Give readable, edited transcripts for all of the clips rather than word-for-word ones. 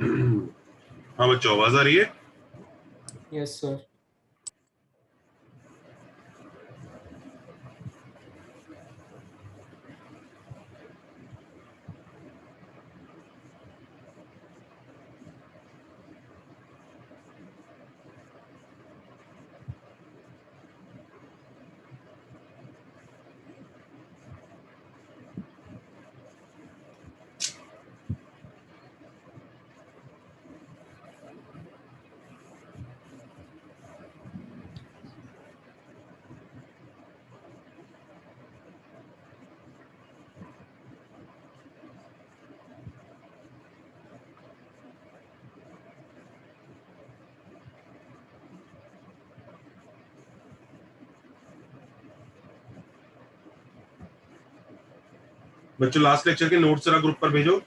हाँ बच्चों, आवाज आ रही है? Yes sir. बच्चों, लास्ट लेक्चर के नोट्स जरा ग्रुप पर भेजो।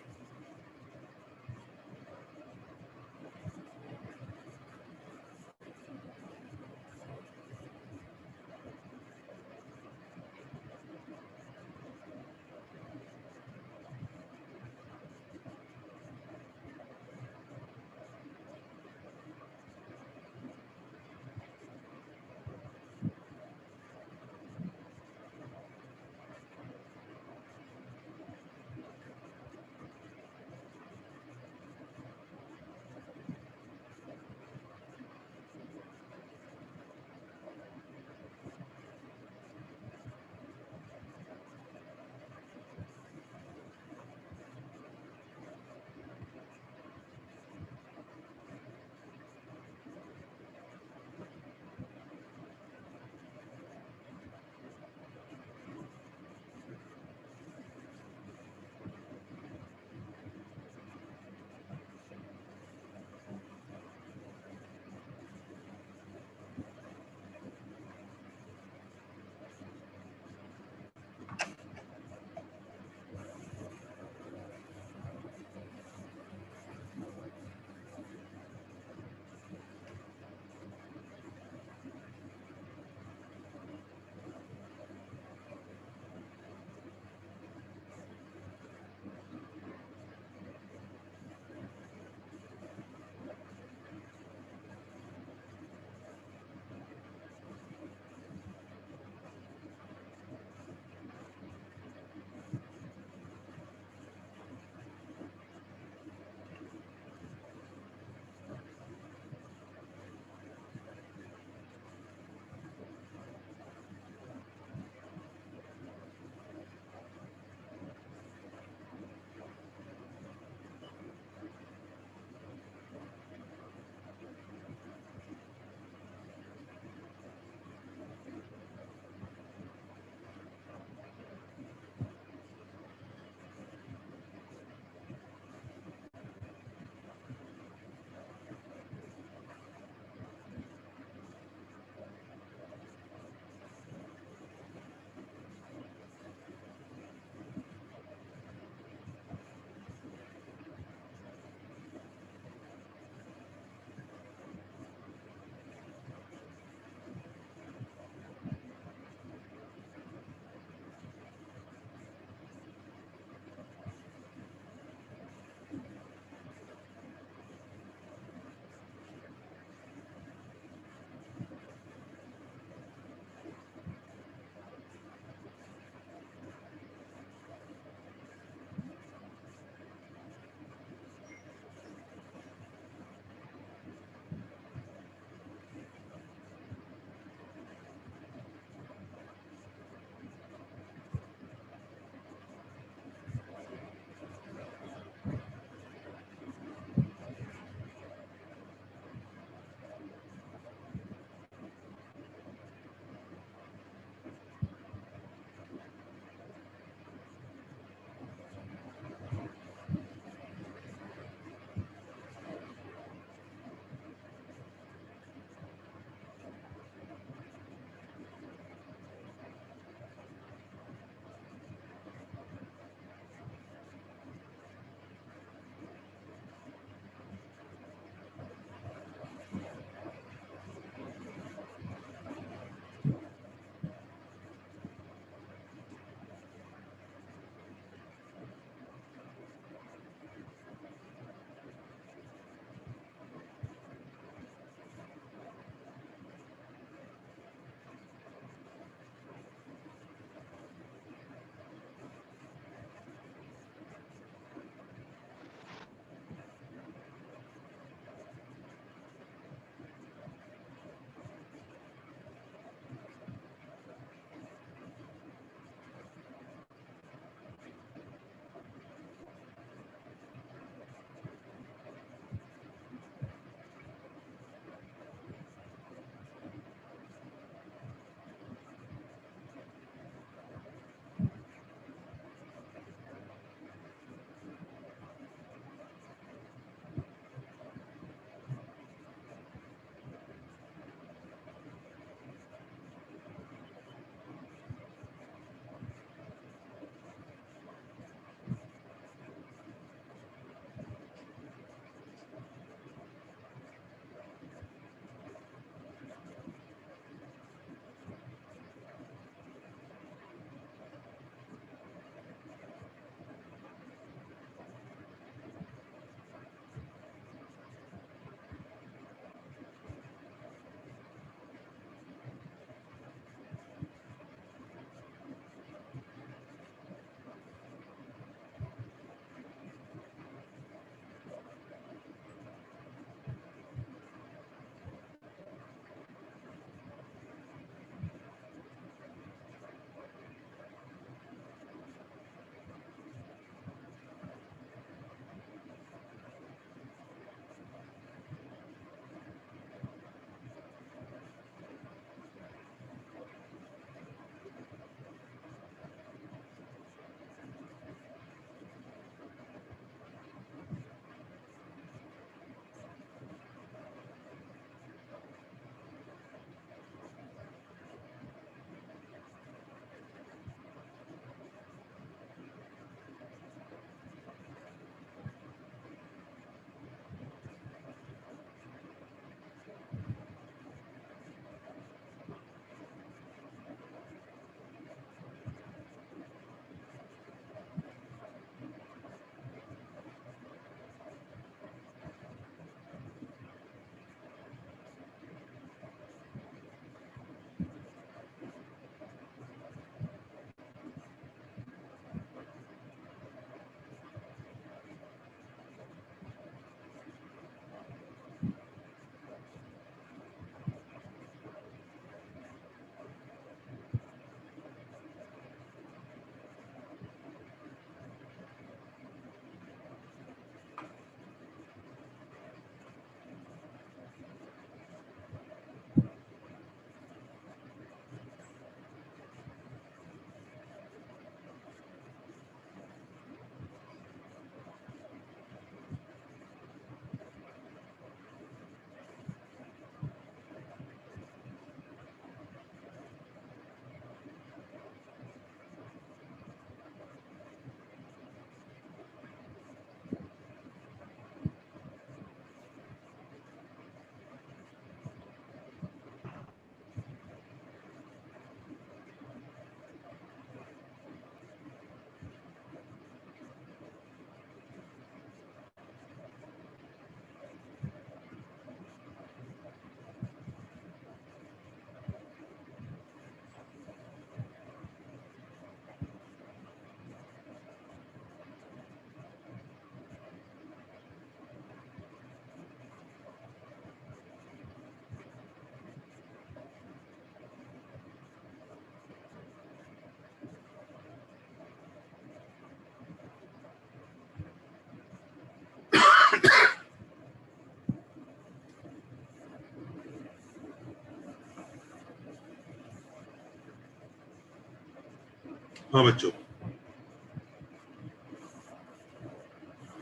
हाँ बच्चों,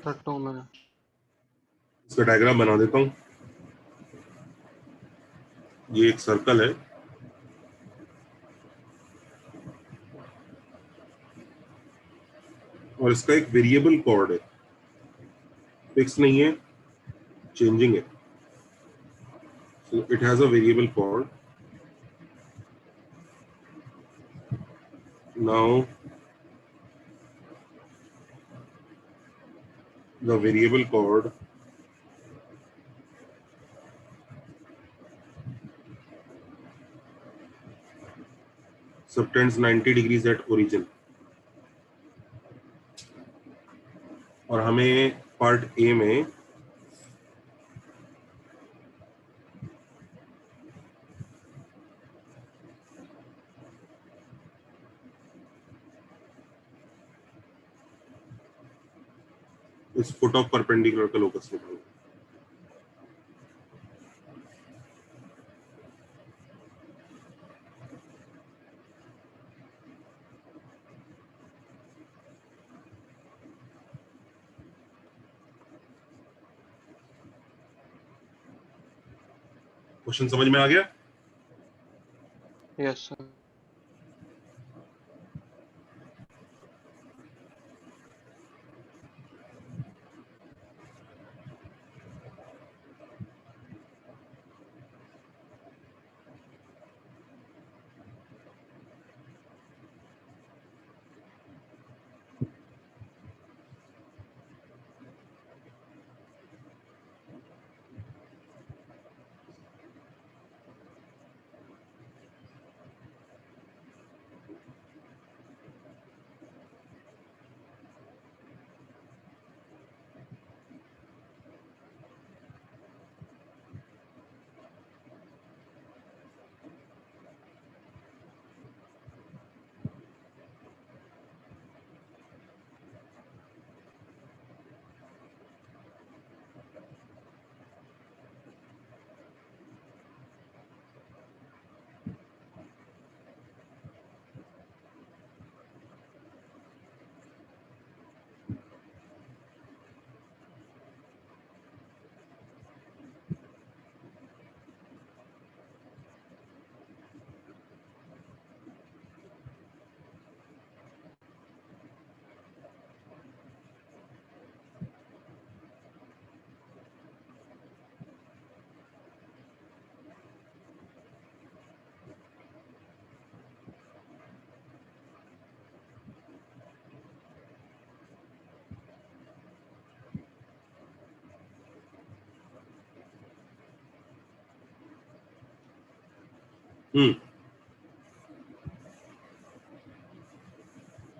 करता हूँ मैं। इसका डायग्राम बना देता हूँ। ये एक सर्कल है, और इसका एक वेरिएबल कॉर्ड है, फिक्स नहीं है, चेंजिंग है। So it has a variable chord. Now the variable chord subtends 90 degrees at origin. और हमें पार्ट ए में इस फुट ऑफ परपेंडिकुलर का लोकस निकालना। क्वेश्चन समझ में आ गया? Yes sir.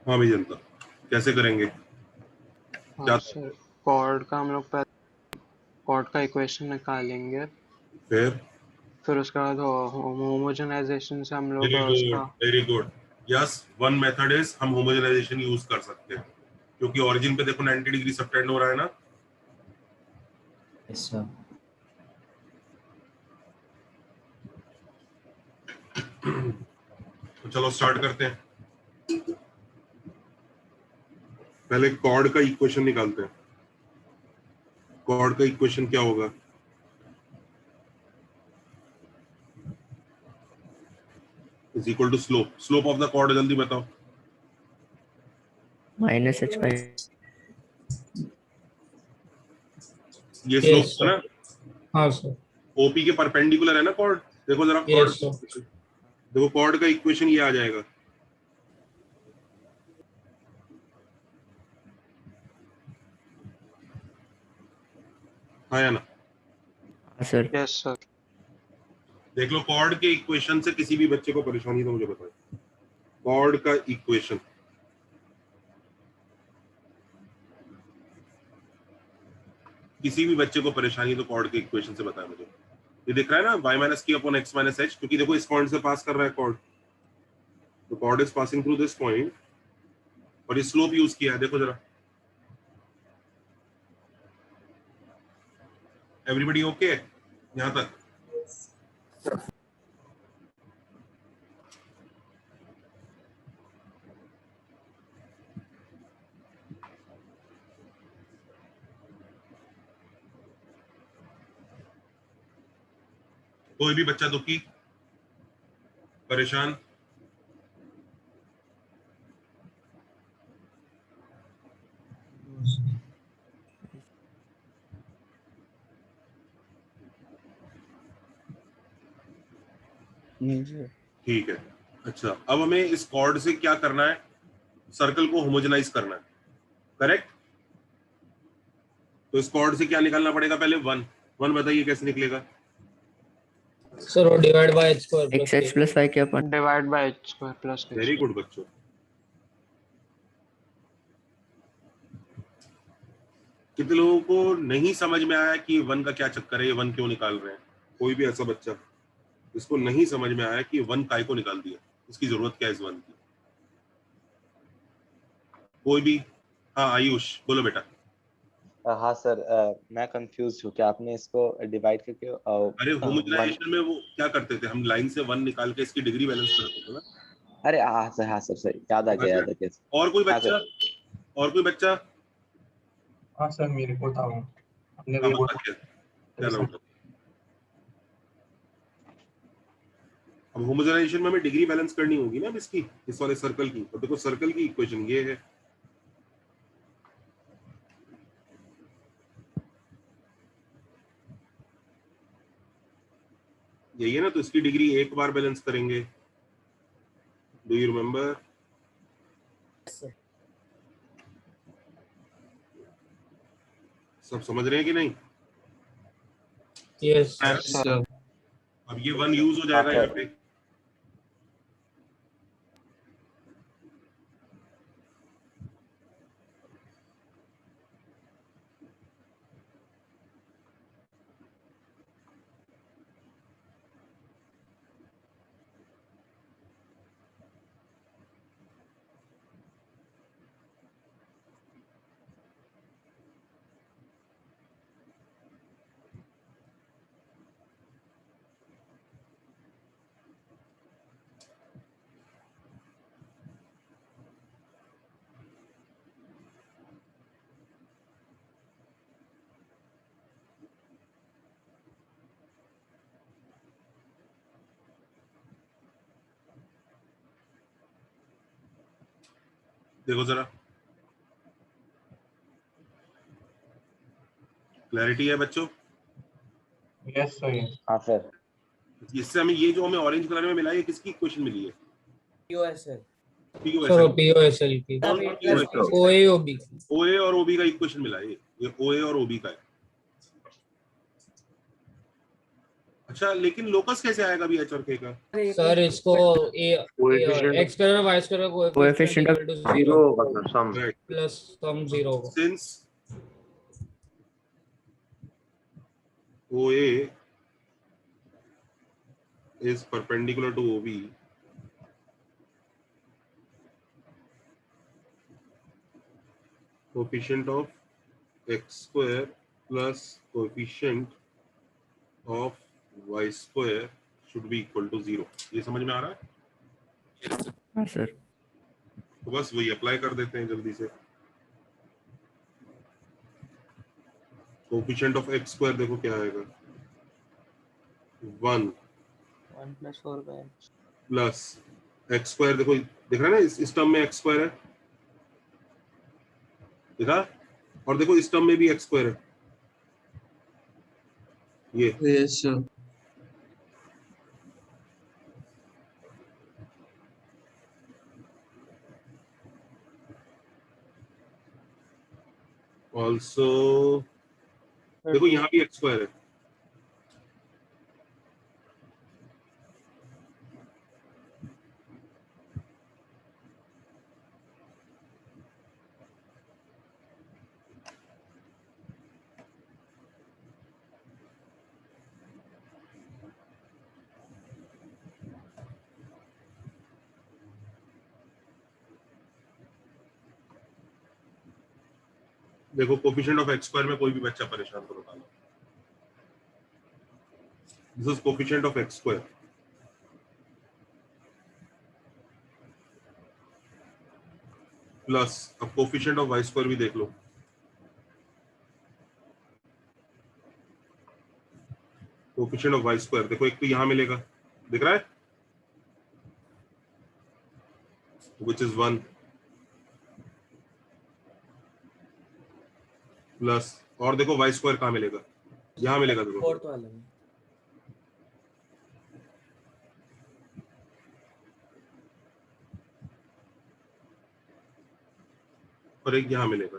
हाँ भाई जनता, कैसे करेंगे? क्या हाँ सर, कॉर्ड का हम लोग पहले कॉर्ड का इक्वेशन निकालेंगे, फिर उसके बाद होमोजेनाइजेशन से हम लोग वेरी गुड, उसका। Very good. Yes, one method is हम होमोजेनाइजेशन यूज कर सकते हैं, क्योंकि ओरिजिन पे देखो 90 डिग्री सबटेंड हो रहा है ना। Yes, sir. तो चलो स्टार्ट करते हैं। पहले कॉर्ड का इक्वेशन निकालते हैं। कॉर्ड का इक्वेशन क्या होगा? Is equal to slope. Slope of the chord जल्दी बताओ। -h/. ये Yes, स्लोप है sir. ना, हाँ सर. ओपी के परपेंडिकुलर है ना कॉर्ड। देखो जरा कॉर्ड, Yes, sir. देखो कॉर्ड का इक्वेशन ये आ जाएगा। हाँ या ना? हाँ सर। Yes sir. देख लो कॉर्ड के इक्वेशन से किसी भी बच्चे को परेशानी तो मुझे बताए। कॉर्ड का इक्वेशन, किसी भी बच्चे को परेशानी तो कॉर्ड के इक्वेशन से बताए मुझे। ये दिख रहा है ना, y माइनस की अपॉन x माइनस एच, क्योंकि देखो इस पॉइंट से पास कर रहा है कॉर्ड, तो chord is passing through this point, और ये स्लोप यूज किया है। देखो जरा, एवरीबॉडी ओके यहां तक? कोई भी बच्चा दुखी, परेशान? नहीं सर। ठीक है। अच्छा, अब हमें इस कॉर्ड से क्या करना है? सर्कल को होमोजेनाइज करना है, करेक्ट? तो इस कॉर्ड से क्या निकालना पड़ेगा? पहले वन। वन बताइए कैसे निकलेगा? सर वो divide by h square x h plus y k upon divide by h square plus h very good बच्चों। कितने लोगों को नहीं समझ में आया कि वन का क्या चक्कर है, ये वन क्यों निकाल रहे हैं? कोई भी ऐसा बच्चा इसको नहीं समझ में आया कि वन काय को निकाल दिया, इसकी जरूरत क्या है इस वन की? कोई भी? हाँ आयुष बोलो बेटा। हाँ सर, मैं कंफ्यूज हूँ कि आपने इसको डिवाइड करके अरे वन। होमोजेनाइजेशन में वो क्या करते थे, हम लाइन से वन निकाल के इसकी डिग्री बैलेंस करते थे ना। अरे हाँ सर, हाँ सर, सर याद आ गया, याद आ गया। और कोई हाँ बच्चा? सर। और कोई बच्चा? हाँ सर, मेरे को था वो, हमने हाँ भी बता, बोला क्या डाउट है? अब होमोजेनाइजेशन में हमें डिग्री बैलेंस करनी होगी ना अब इसकी, इस वाले सर्कल की। तो देखो सर्कल की इक्वेशन ये है, यही है ना। तो इसकी डिग्री एक बार बैलेंस करेंगे। Do you remember? सब समझ रहे हैं कि नहीं? Yes sir. अब ये वन यूज हो जाएगा यहाँ पे। देखो जरा, क्लैरिटी है बच्चों? Yes sir, yes. हाँ सर। इससे हमें ये जो हमें ऑरेंज कलर में मिला है, ये किसकी इक्वेशन मिली है? पीओएसएल POSL। सर, वो पीओएसएल की कौन सा POSL? ओएओबी OA और OB का इक्वेशन मिला है ये OA और OB का है। अच्छा, लेकिन लोकस कैसे आएगा भी H और K का? सर इसको a x square y square का coefficient coefficient of equal to 0 होगा sir, sum. Right. Plus sum 0 होगा। Since OA is perpendicular to OB, coefficient of x square plus coefficient of y square should be equal to 0। ये समझ में आ रहा है? हाँ सर। तो बस वही अप्लाई कर देते हैं जल्दी से। कोएफिशिएंट ऑफ x स्क्वायर देखो क्या आएगा, 1 1 plus 4 by plus x square. देखो दिख रहा है ना, इस टर्म में एक्स स्क्वायर है, दिखा? और देखो इस टर्म में भी एक्स स्क्वायर है, ये। Yes sir. ऑल्सो देखो यहाँ भी एक्स स्क्वायर है। देखो कोएफिशिएंट ऑफ एक्स स्क्वायर में कोई भी बच्चा परेशान तो बता लो। This is coefficient of x square plus, अब कोएफिशिएंट ऑफ वाई स्क्वायर भी देख लो। कोएफिशिएंट ऑफ y स्क्वायर देखो, एक तो यहाँ मिलेगा, दिख रहा है, which is 1 प्लस, और देखो y स्क्वायर कहाँ मिलेगा, यहाँ मिलेगा देखो, फोर्थ वाले में और एक यहाँ मिलेगा।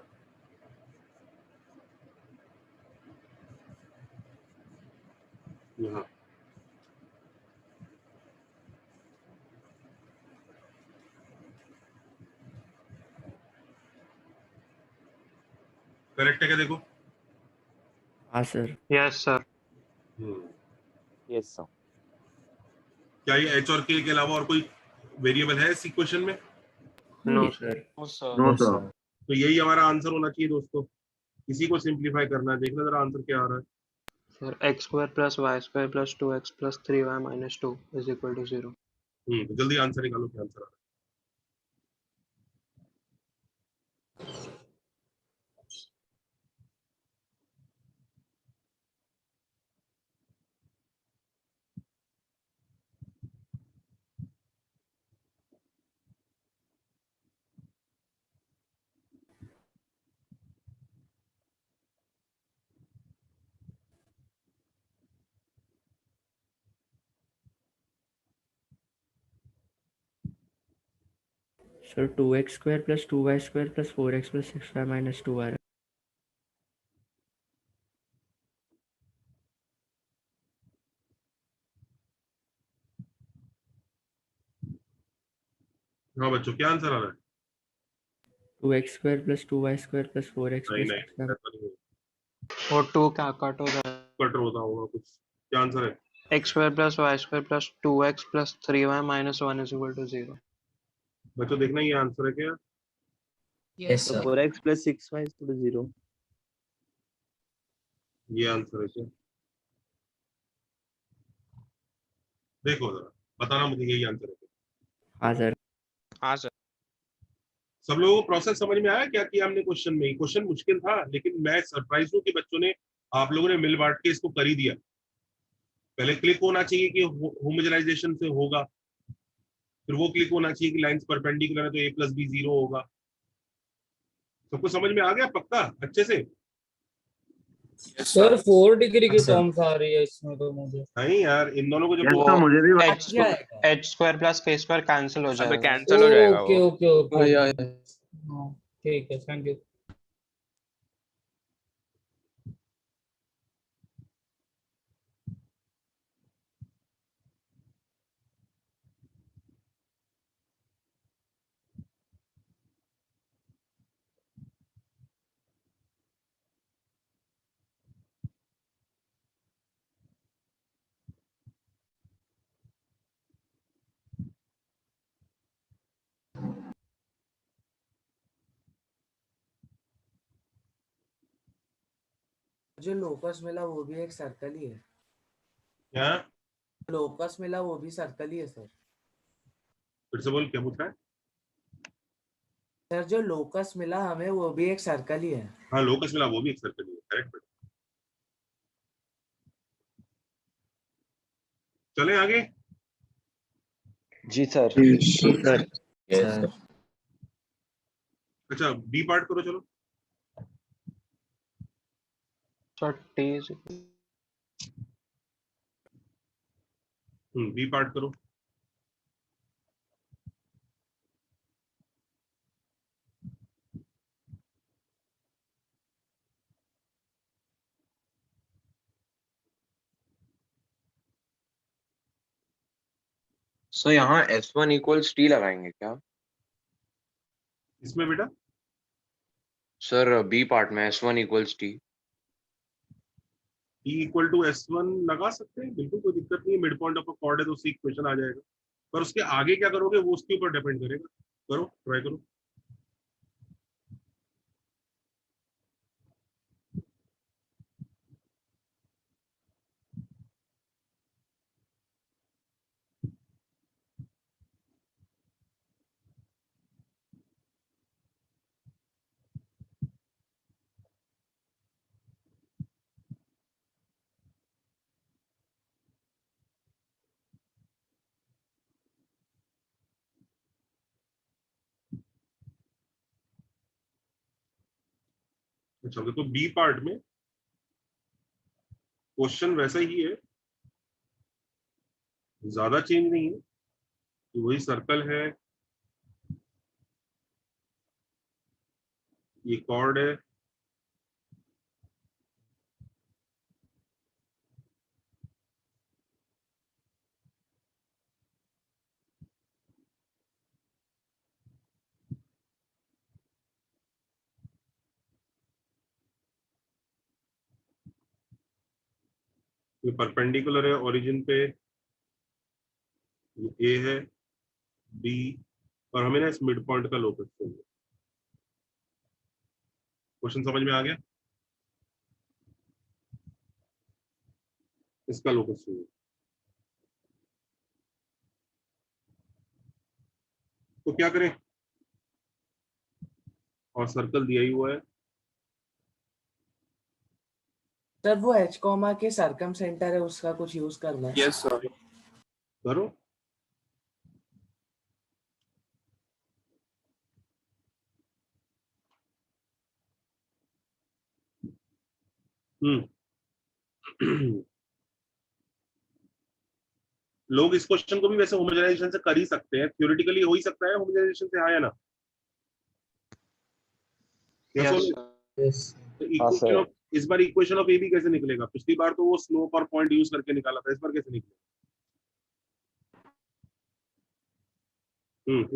यहाँ करेक्ट है क्या देखो? हाँ sir. Yes sir. Yes sir. क्या ये h और k के अलावा और कोई वेरिएबल है इस इक्वेशन में? नो नहीं सर। No sir. तो यही हमारा आंसर होना चाहिए दोस्तों। इसी को सिंप्लीफाई करना है, देखना जरा आंसर क्या आ रहा है। Sir x square plus y square plus 2x plus 3y minus 2 is equal to 0। तो जल्दी आंसर निकालो, क्या आंसर आ रहा है। Sir 2x² plus 2y² plus 4x plus 6y minus 2 आ रहा हाँ बच्चों, क्या आंसर आ रहा है? है। 2x² plus 2y² plus 4x नहीं प्लस नहीं, 6y। ऐसा नहीं है। और 2 का कट हो जाएगा। कटर होता होगा कुछ। क्या आंसर है? X square plus y square plus 2x plus 3y minus 1 is equal to 0। बच्चों देखना ये आंसर है क्या? Yes sir 4x plus 6y is equal to 0. ये आंसर है क्या? देखो जरा, बताना मुझे यही आंसर है क्या? हाँ सर। हाँ सर। सब लोगों को प्रोसेस समझ में आया क्या किया हमने क्वेश्चन में? क्वेश्चन मुश्किल था, लेकिन मैं सरप्राइज हूँ कि बच्चों ने, आप लोगों ने मिल बांट के इसको कर ही दिया। पहले क्लिक होना चाहिए कि होमोजेनाइजेशन से होगा, फिर वो क्लिक होना चाहिए कि लाइंस परपेंडिकुलर है तो a प्लस बी 0 होगा। सबको समझ में आ गया पक्का अच्छे से? सर 4 डिग्री की टर्म्स आ रही है इसमें तो मुझे। नहीं यार, इन दोनों को जब वो मुझे भी H square plus k square cancel हो अबे जाएगा। कैंसिल हो जाएगा ओके वो। ओके ओके हाँ ठीक है, थैंक यू। जो लोकस मिला वो भी एक सर्कल ही है। क्या? लोकस मिला वो भी सर्कल ही है सर। फिर से बोल, क्या पूछ रहा है? सर जो लोकस मिला हमें वो भी एक सर्कल ही है। हाँ, लोकस मिला वो भी एक सर्कल है, करेक्ट। चले आगे। जी सर। सर। सर अच्छा, बी पार्ट करो चलो। सर टी बी पार्ट करो। सो यहाँ S1 इक्वल्स टी लगाएंगे क्या? इसमें बेटा सर बी पार्ट में S1 equals T. E equal to S1 लगा सकते हैं, बिल्कुल कोई दिक्कत नहीं है। Mid point of a chord है तो उससे इक्वेशन आ जाएगा, पर उसके आगे क्या करोगे वो उसके ऊपर डिपेंड करेगा। करो, ट्राई करो। अच्छा देखो बी पार्ट में क्वेश्चन वैसा ही है, ज्यादा चेंज नहीं है, तो वही सर्कल है, ये कॉर्ड है, ये परपेंडिकुलर है ओरिजिन पे, ये ए है, बी, और हमें ना इस मिड पॉइंट का लोकस चाहिए। क्वेश्चन समझ में आ गया? इसका लोकस चाहिए, तो क्या करें? और सर्कल दिया ही हुआ है, सर वो एच कॉमा के सरकम सेंटर है, उसका कुछ यूज करना है। Yes sir. करो। लोग इस क्वेश्चन को भी वैसे होमोजेनाइजेशन से कर ही सकते हैं, थ्योरेटिकली हो ही सकता है होमोजेनाइजेशन से, हाँ या ना? Yes, तो sir. Yes. हाँ इक्वेशन सर। ऑफ, इस बार इक्वेशन ऑफ ए बी कैसे निकलेगा? पिछली बार तो वो स्लोप और पॉइंट यूज करके निकाला था, इस बार कैसे निकलेगा?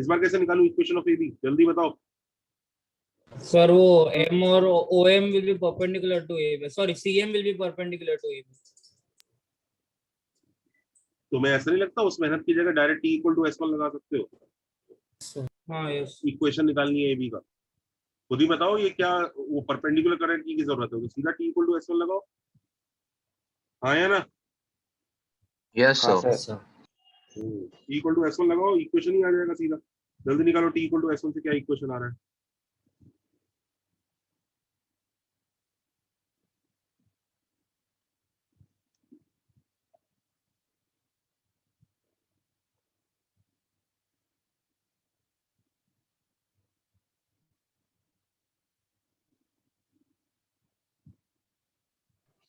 इस बार कैसे निकालूं इक्वेशन ऑफ ए बी, जल्दी बताओ। Sir, वो M और OM will be perpendicular to AB. Sorry, CM will be perpendicular to AB. तुम्हें ऐसा नहीं लगता उस मेहनत की जगह direct T equal to S one लगा सकते हो? हाँ, yes. इक्वेशन निकालनी है ए बी का, खुद ही बताओ ये क्या, वो परपेंडिकुलर करंट की जरूरत है, तो सीधा T equal to S one लगाओ, हाँ या ना? यस हाँ sir. Sir. T equal to S one लगाओ, इक्वेशन ही आ जाएगा सीधा। जल्दी निकालो T equal to S one से क्या इक्वेशन आ रहा है।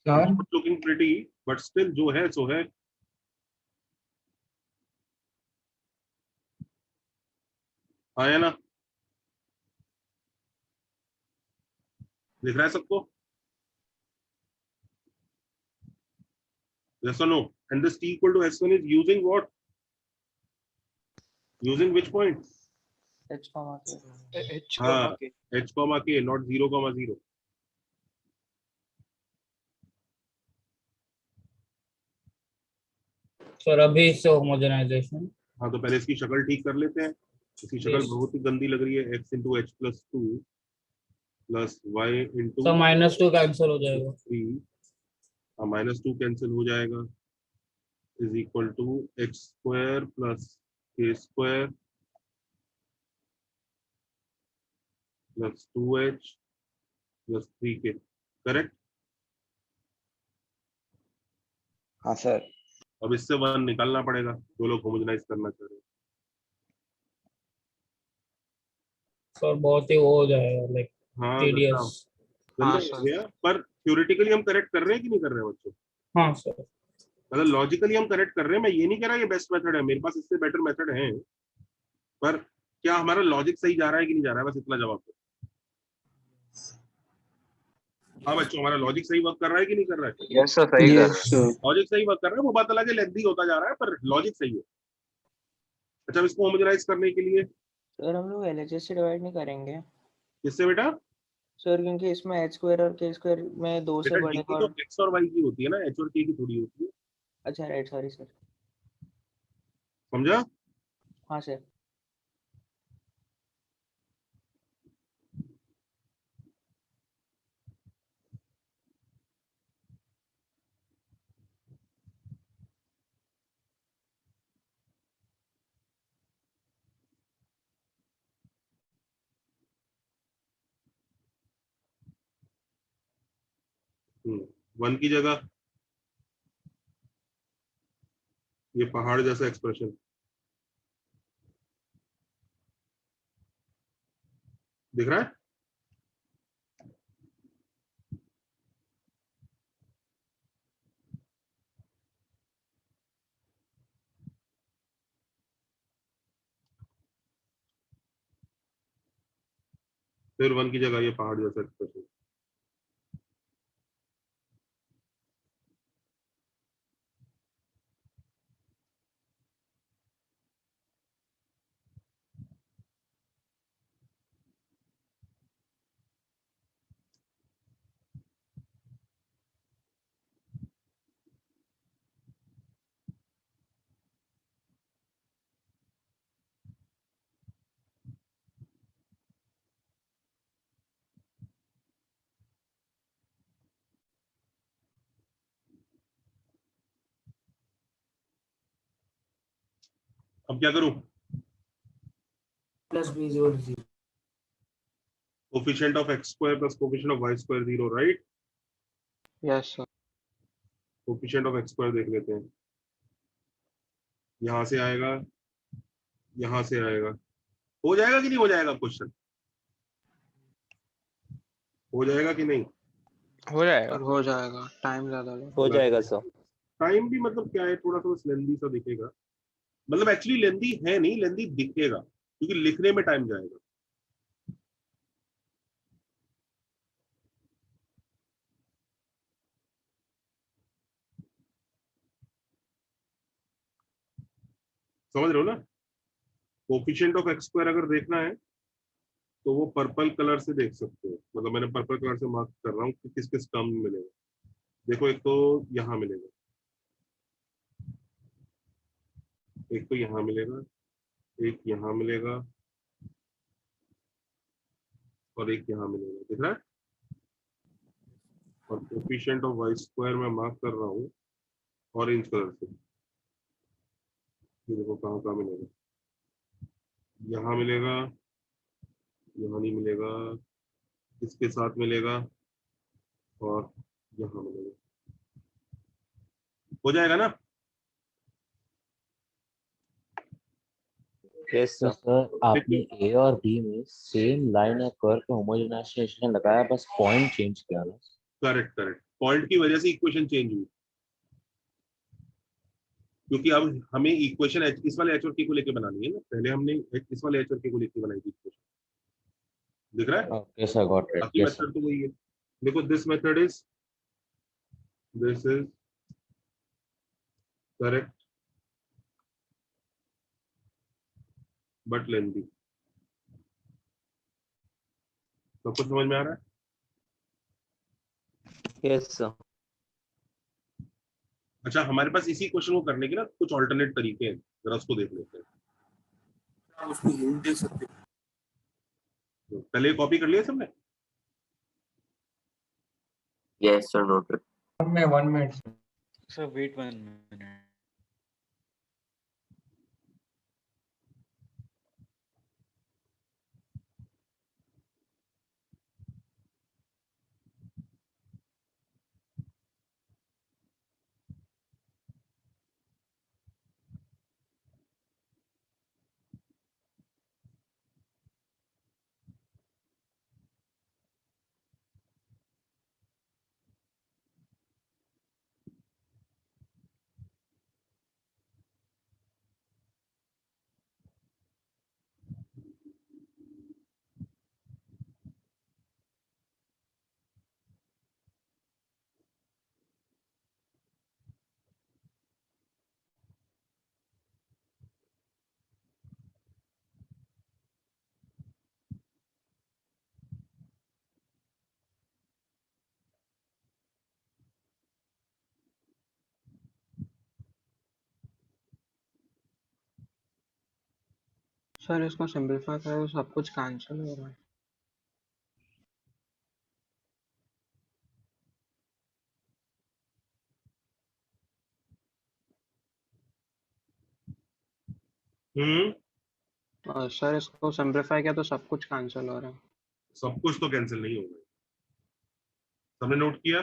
Sir looking pretty, but still जो है सो है। हाँ या ना? दिख रहा है सबको? Yes or no? And this t equal to s1 is using what? Using which point? H comma K. H हाँ, comma K. h comma k, not 0 comma 0. Sir, अभी इससे homogenization. हाँ तो पहले इसकी शक्ल ठीक कर लेते हैं। इसकी शक्ल Yes. बहुत ही गंदी लग रही है, x into h plus 2 plus y into So -2 cancel हो जाएगा. 3, हाँ -2 कैंसिल हो जाएगा, is equal to x square plus k square plus 2h plus 3k, correct? हाँ सर। अब इससे 1 निकालना पड़ेगा, जो लोग होमोजेनाइज करना चाह रहे हैं। Sir, बहुत ही वो हो जाएगा, like हाँ tedious. गंदा हाँ, हो सर। गया, पर थ्योरेटिकली हम करेक्ट कर रहे हैं कि नहीं कर रहे हैं बच्चों? हाँ sir. मतलब लॉजिकली हम करेक्ट कर रहे हैं, मैं ये नहीं कह रहा ये बेस्ट मेथड है, मेरे पास इससे बेटर मेथड है, पर क्या हमारा लॉजिक सही जा रहा है कि नहीं जा रहा है, बस इतना जवाब दो। हाँ बच्चों, हमारा लॉजिक सही वर्क कर रहा है कि नहीं कर रहा है? यस सर, सही कर रहे हैं। sir. लॉजिक सही वर्क कर रहा है, वो बात अलग है, लेंथी होता जा रहा है, पर लॉजिक सही है। अच्छा, अब इसको होमोजेनाइज करने के लिए सर हम लोग LHS से डिवाइड नहीं करेंगे किससे बेटा? सर, क्योंकि इसमें h स्क्वायर और k स्क्वायर में 2 से बेटा बढ़ेगा डिग्री तो और एक्स और वाई की होती है ना, एच और के की थोड़ी होती है, अच्छा राइट, सॉरी सर। समझा? हाँ सर। वन की जगह ये पहाड़ जैसा एक्सप्रेशन दिख रहा है? फिर 1 की जगह ये पहाड़ जैसा एक्सप्रेशन। अब क्या करूं? Plus B equal 0। Coefficient of x square plus coefficient of y square 0, right? Yes, sir. Coefficient of x square देख लेते हैं। यहां से आएगा, यहां से आएगा। हो जाएगा कि नहीं हो जाएगा? क्वेश्चन हो जाएगा कि नहीं? हो जाएगा। और हो जाएगा, टाइम ज्यादा लगा। हो जाएगा सर। टाइम भी मतलब क्या है, थोड़ा सा लेंदी सा दिखेगा। मतलब एक्चुअली लेंदी है नहीं, लेंदी दिखेगा क्योंकि लिखने में टाइम जाएगा। समझ रहे हो ना? कोफिशिएंट ऑफ x स्क्वायर अगर देखना है तो वो पर्पल कलर से देख सकते हो। मतलब मैंने पर्पल कलर से मार्क कर रहा हूँ कि किस किस टर्म में मिलेगा। देखो, एक तो यहाँ मिलेगा, एक तो यहाँ मिलेगा, एक यहाँ मिलेगा और एक यहाँ मिलेगा। दिख रहा है? और कोफिशिएंट ऑफ y स्क्वायर मैं मार्क कर रहा हूँ ऑरेंज कलर से। ये देखो कहाँ कहाँ मिलेगा। यहाँ मिलेगा, यहाँ नहीं मिलेगा, इसके साथ मिलेगा और यहाँ मिलेगा। हो जाएगा ना? यस तो सर। सर आपने ए और बी में सेम लाइन या कर्व पे होमोजेनाइजेशन लगाया, बस पॉइंट चेंज किया ना। करेक्ट करेक्ट, पॉइंट की वजह से इक्वेशन चेंज हुई, क्योंकि अब हमें इक्वेशन इस वाले एच और के को लेके बनानी है ना। पहले हमने इस वाले एच और के को लेके बनाई थी इक्वेशन। दिख रहा है? Okay sir, got it. बाकी यस सर। मेथड तो वही है। देखो, this is correct but lengthy. सब कुछ समझ में आ रहा है? Yes sir. अच्छा, हमारे पास इसी क्वेश्चन को करने के ना कुछ ऑल्टरनेट तरीके हैं, जरा उसको देख लेते हैं। आप उसको हिंट दे सकते हो। तो पहले कॉपी कर लिया सबने? Yes sir, note. 1 minute. Sir wait 1 minute. Sir इसको सिंपलीफाई करो तो सब कुछ कैंसिल हो रहा है। और सर इसको सिंपलीफाई किया तो सब कुछ कैंसिल हो रहा है। सब कुछ तो कैंसिल नहीं होगा। सबने नोट किया?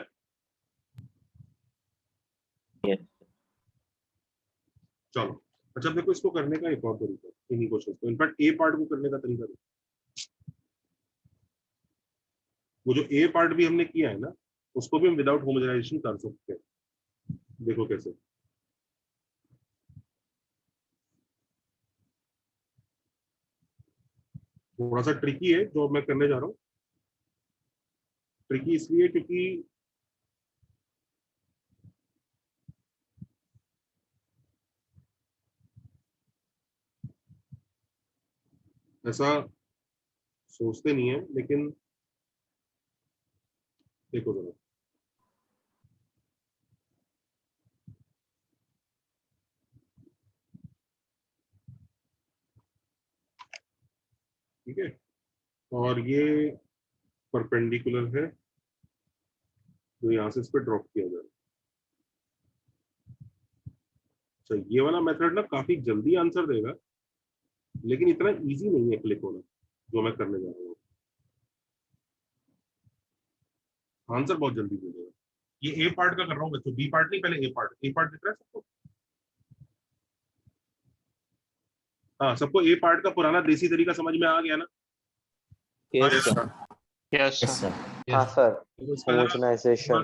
यस। चलो, अच्छा देखो, इसको करने का एक और तरीका है, इन्हीं क्वेश्चन को, इनफैक्ट ए पार्ट को करने का तरीका देखो। वो जो ए पार्ट भी हमने किया है ना, उसको भी हम विदाउट होमोजेनाइजेशन कर सकते हैं। देखो कैसे। थोड़ा सा ट्रिकी है जो मैं करने जा रहा हूँ, ट्रिकी इसलिए क्योंकि ऐसा सोचते नहीं है, लेकिन देखो जरा, ठीक है, और ये परपेंडिकुलर है जो यहाँ से इस पर ड्रॉप किया जाए। अच्छा, ये वाला मेथड ना काफी जल्दी आंसर देगा, लेकिन इतना इजी नहीं है क्लिक होना जो मैं करने जा रहा हूँ। आंसर बहुत जल्दी दे देगा। ये ए पार्ट का कर रहा हूँ बच्चों, बी पार्ट नहीं, पहले ए पार्ट। ए पार्ट दिख रहा है सबको? हाँ, सबको ए पार्ट का पुराना देसी तरीका समझ में आ गया ना? Yes sir. Yes sir. हाँ सर, तो इसका जरा होमोजेनाइजेशन।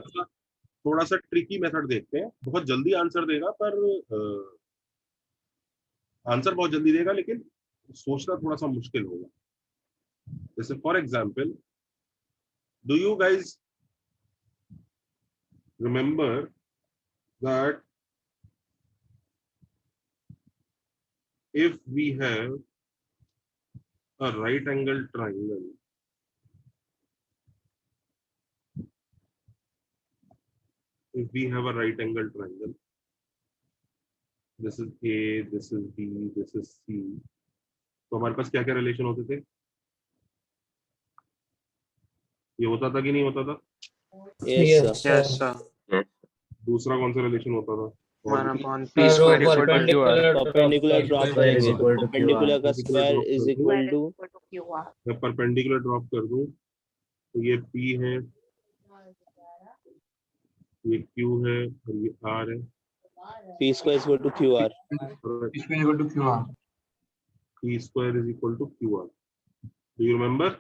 थोड़ा सा ट्रिकी मेथड देखते हैं। बहुत जल्दी आंसर देगा, पर आंसर बहुत जल्दी देगा, लेकिन सोचना थोड़ा सा मुश्किल होगा। जैसे for example, do you guys remember that if we have a right angle triangle, if we have a right angle triangle, this is A, this is B, this is C, तो हमारे पास क्या क्या रिलेशन होते थे? ये होता था कि नहीं होता था? Yes, sir. Yes sir. दूसरा कौन सा रिलेशन होता था? 1 upon p Sir, square वो equal to QR। perpendicular drop करेंगे। perpendicular का square is equal to मैं परपेंडिकुलर ड्रॉप कर दूं तो ये P है, ये Q है और ये R है। p square is equal to QR. और P square equal to QR। P square is equal to QR. Do you remember?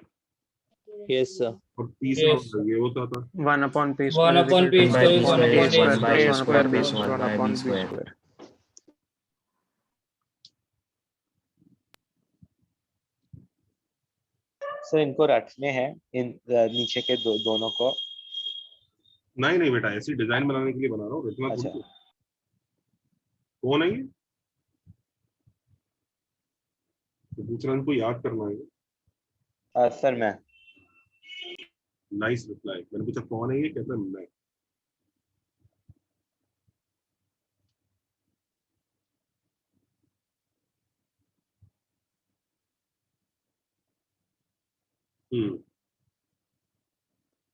Yes sir. और तीसरा Yes. ये होता था 1 upon p 1 square upon p is equal square to is 1 1 upon upon a a square square plus 1 upon b square। Sir इनको रखने हैं इन नीचे के दोनों को। नहीं नहीं बेटा, ऐसी डिजाइन बनाने के लिए बना रहा हूँ, इतना अच्छा। थोड़ी। वो नहीं, तो दूसरा इनको याद करना है। सर मैं। Nice reply. मैंने पूछा कौन है ये, कहता है मैं।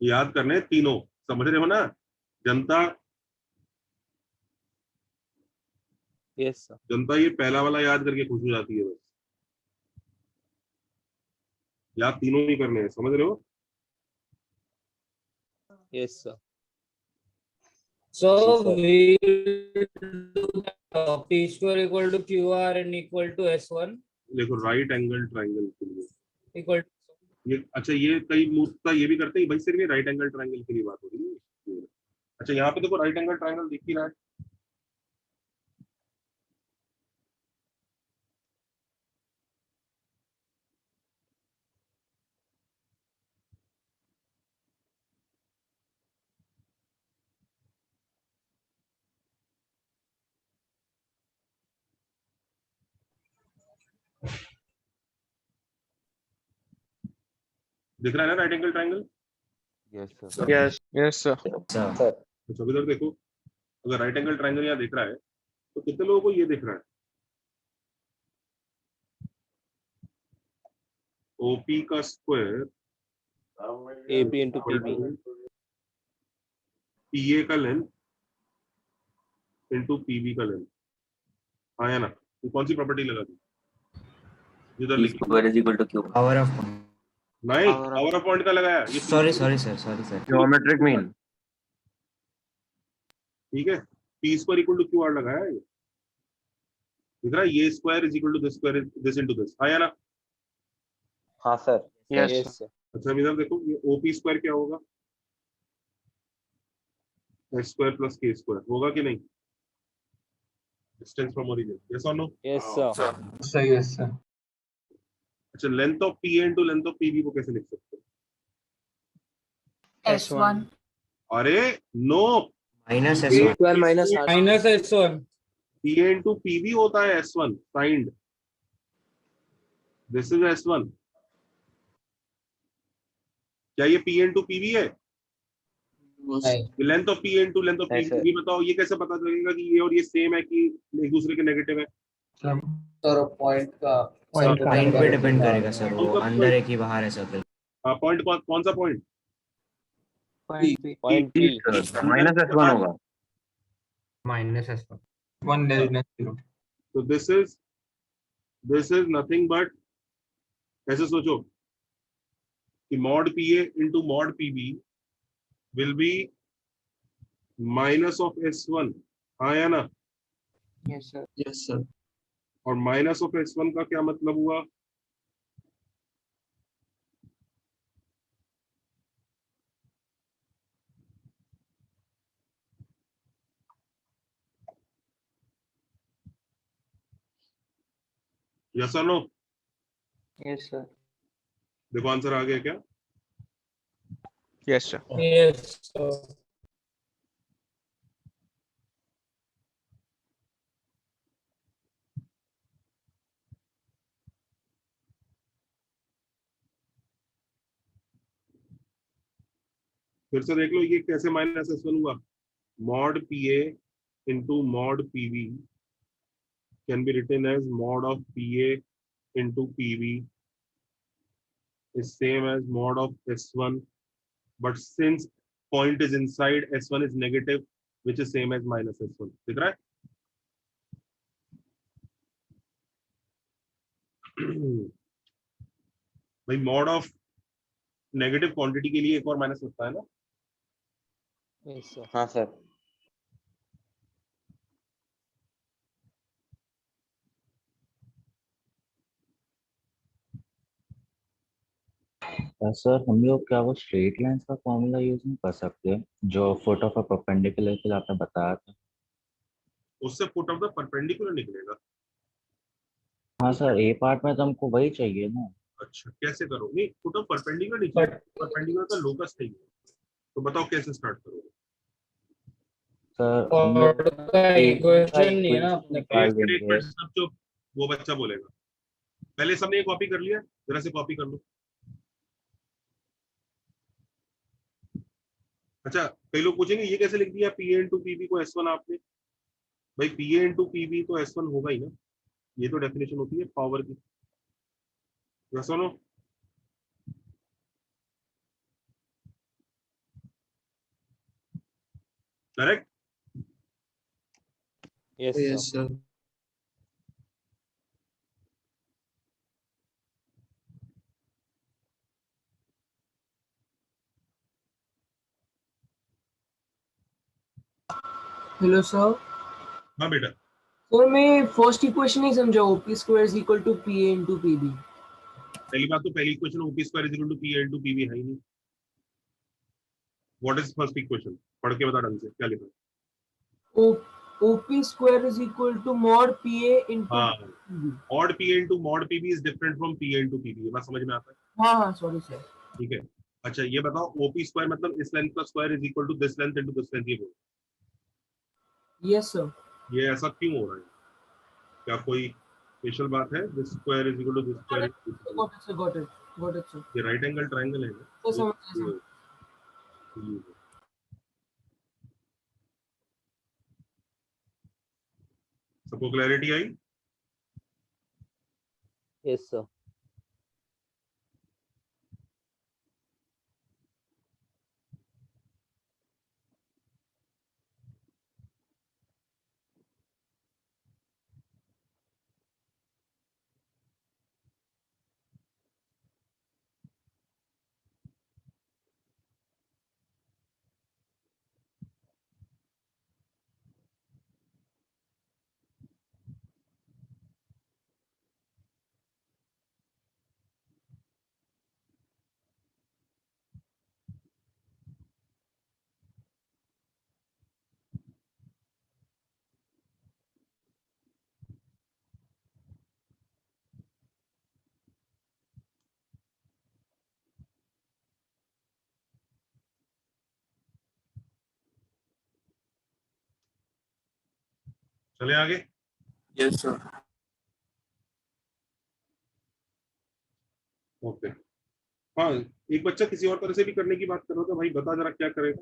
याद करने तीनों, समझ रहे हो ना? जनता, Yes sir. जनता ये पहला वाला याद करके खुश हो जाती है बस। याद तीनों ही करने हैं, समझ रहे हो? Yes sir. So ji, sir. we do the p square equal to QR and equal to S1 देखो, राइट एंगल ट्राइंगल के लिए equal ये, अच्छा ये कई मूर्खता ये भी करते हैं भाई, सिर्फ ये राइट एंगल ट्राइंगल के लिए बात हो रही है। अच्छा, यहाँ पे देखो राइट एंगल ट्राइंगल दिख ही रहा है। दिख रहा है ना right angle triangle? Yes sir. Yes yes sir. Sir अच्छा, इधर देखो, अगर राइट एंगल ट्राइंगल यहाँ दिख रहा है तो कितने लोगों को ये दिख रहा है? ओपी का स्क्वायर AP into PB. पीए का लेंथ इंटू पीबी का लेंथ। हाँ या ना? तो कौन सी प्रॉपर्टी लगा दी? इधर लिखी Square is equal to Q. Power of नहीं, पावर ऑफ पॉइंट का लगाया ये। sorry sir. Geometric mean। ठीक है, P square equal to Q R लगाया ये। दिख रहा है? ये square is equal to this square, this into this. हाँ या ना? हाँ सर। Yes Yes sir. अच्छा, इधर देखो, ये ओपी स्क्वायर क्या होगा? S square plus k square होगा कि नहीं? डिस्टेंस फ्रॉम ओरिजिन, यस और नो? Yes sir. सही है सर। अच्छा, length of PA into length of PB को कैसे लिख सकते हैं? S1 अरे नो, माइनस ये S1 square minus R minus S1 PA into PB होता है S1 signed. This is S1. क्या ये P into PB है? नहीं length of PA into length of नहीं PB. सर। ये बताओ ये कैसे पता चलेगा कि ये और ये सेम है कि एक दूसरे के नेगेटिव है? सर सर पॉइंट का Point का पॉइंट पे अंदर डिपेंड करेगा सर, वो कौन सा अंदर है कि बाहर है सर्कल। पॉइंट कौन सा point? Point P point P। Minus S1 होगा। Minus S1 1 less 0. तो दिस इज नथिंग बट, ऐसे सोचो कि mod PA into mod PB will be minus of S1, हाँ या ना? yes sir Yes sir. और माइनस ऑफ S1 का क्या मतलब हुआ? यस और नो? yes sir देखो आंसर आ गया क्या? Yes sir. यस फिर से देख लो ये कैसे माइनस S1 हुआ। Mod PA into mod PB can be written as mod of PA into PB is same as mod of S1, but since point is inside, S1 is negative, which is same as minus S1. दिख रहा है? भाई mod of negative quantity के लिए एक और minus होता है ना? yes sir हाँ सर। सर हम लोग क्या वो स्ट्रेट लाइंस का फॉर्मूला यूज नहीं कर सकते जो फुट ऑफ अ परपेंडिकुलर के लिए आपने बताया था? उससे फुट ऑफ द परपेंडिकुलर निकलेगा। हाँ सर, ए पार्ट में तो हमको वही चाहिए ना। अच्छा कैसे करोगे? नहीं, फुट ऑफ परपेंडिकुलर नहीं चाहिए, परपेंडिकुलर का लोकस चाहिए। तो बताओ कैसे स्टार्ट करोगे? सर हम लोग कॉर्ड का इक्वेशन नहीं है ना अपने एक पास। मिनट एक मिनट, सब चुप, वो बच्चा बोलेगा। पहले सबने ये कॉपी कर लिया, जरा से कॉपी कर लो। अच्छा कई लोग पूछेंगे ये कैसे लिख दिया PA into PB को S1 आपने? भाई PA into PB तो S1 होगा ही ना, ये तो डेफिनेशन होती है पावर की। यस और no? Correct? Yes Yes sir. sir. Hello sir हाँ बेटा। सर मैं फर्स्ट इक्वेशन नहीं समझा OP square is equal to P A into P B पहली बात तो पहली equation OP square is equal to PA into PB है ही नहीं। What is first equation? पढ़ के बता ढंग से क्या लिखा है? OP square is equal to mod P A into हाँ, P mod PA into mod PB is different from PA into PB। ये बात समझ में आता है? हाँ हाँ सॉरी सर ठीक है। अच्छा ये बताओ OP स्क्वायर मतलब इस लेंथ का square is equal to this length into this length, ये बोलो। यस सर ये ऐसा क्यों हो रहा है? क्या कोई स्पेशल बात है? This square is equal to this square, got it sir got it sir ये राइट एंगल ट्रायंगल है ना? सर समझ गया सर ये- सबको क्लैरिटी आई? Yes sir. चले आगे। Yes sir. ओके, हाँ एक बच्चा किसी और तरह से भी करने की बात कर रहा था, भाई बता जरा क्या करेगा।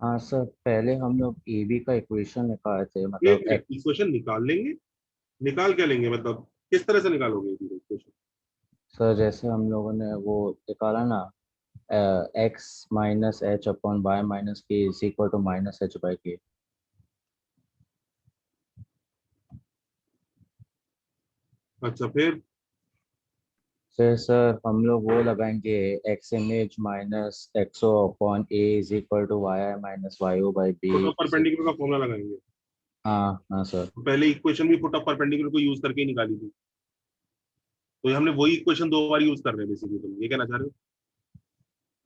हाँ सर, पहले हम लोग ए बी का इक्वेशन निकाले थे, एक मतलब मिनट, इक्वेशन निकाल लेंगे, निकाल क्या लेंगे, मतलब किस तरह से निकालोगे इक्वेशन? सर जैसे हम लोगों ने वो निकाला ना, x minus h upon y minus k is equal to minus h by k. अच्छा फिर फिर सर हम लोग वो लगाएंगे, x image minus x o upon a is equal to y i minus y o by b. Foot of perpendicular का formula लगाएंगे। हाँ हाँ सर। तो पहले इक्वेशन भी फुट ऑफ परपेंडिकुलर को यूज करके ही निकाली थी, तो ये हमने वही इक्वेशन दो बार यूज कर रहे हैं बेसिकली, तुम ये कहना चाह रहे हो?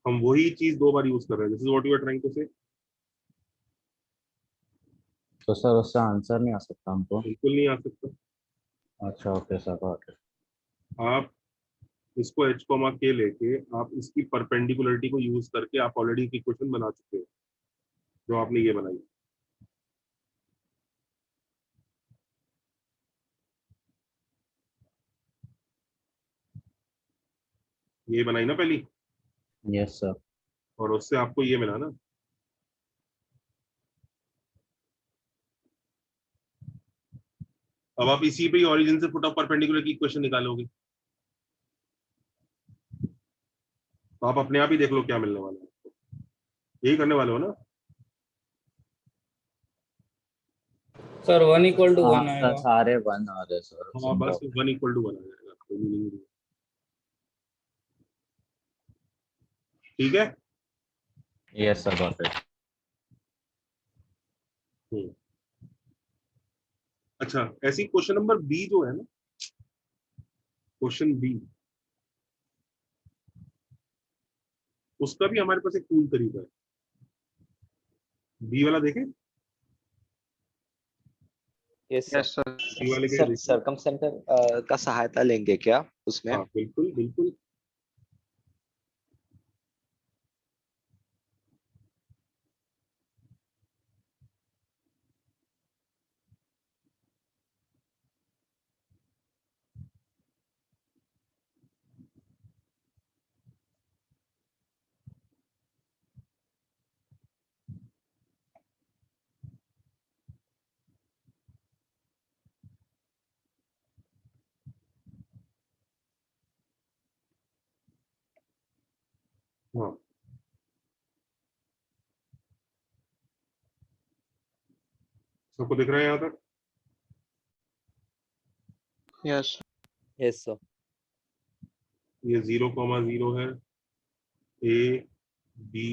हम वही चीज दो बार यूज कर रहे हैं, this is what you are trying to say. तो सर उससे आंसर नहीं आ सकता हमको? बिल्कुल नहीं आ सकता। अच्छा ओके सर, गॉट इट। आप इसको h कॉमा के लेके आप इसकी परपेंडिकुलरिटी को यूज करके आप ऑलरेडी एक इक्वेशन बना चुके हो, जो आपने ये बनाई। ये बनाई ना पहली, यस सर। और उससे आपको ये मिला ना। अब आप इसी पे ओरिजिन से फुट ऑफ परपेंडिकुलर की इक्वेशन निकालोगे, तो आप अपने आप ही देख लो क्या मिलने वाला है आपको। यही करने वाले हो ना? सर 1 इक्वल टू हाँ 1 सर, आएगा। सारे वन आ रहे सर, हाँ बस सिंपल। 1 इक्वल टू 1 आ जाएगा, कोई मीनिंग नहीं। ठीक है। Yes sir, got it. Hmm. अच्छा, ऐसी क्वेश्चन नंबर बी जो है ना, क्वेश्चन बी, उसका भी हमारे पास एक कूल तरीका है। बी वाला देखें, yes yes sir. Sir. B वाले के लिए सर देखिए। सरकम सेंटर का सहायता लेंगे क्या उसमें? हाँ बिल्कुल बिल्कुल। हाँ सबको दिख रहा है यहाँ तक? Yes yes sir. ये 0,0 है, ए बी,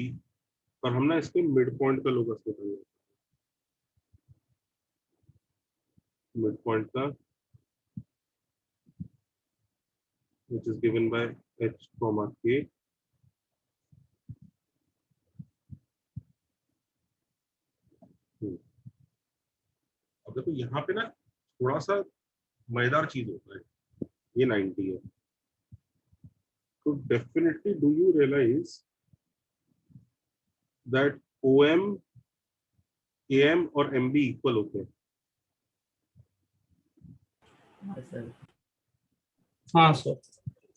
पर हम ना इसके मिड पॉइंट का लोकस बताएंगे। मिड पॉइंट का which is given by h comma k। अब देखो यहाँ पे ना थोड़ा सा मजेदार चीज होता है, ये 90 है, तो definitely do you realise that OM AM और MB इक्वल होते हैं। हाँ सर।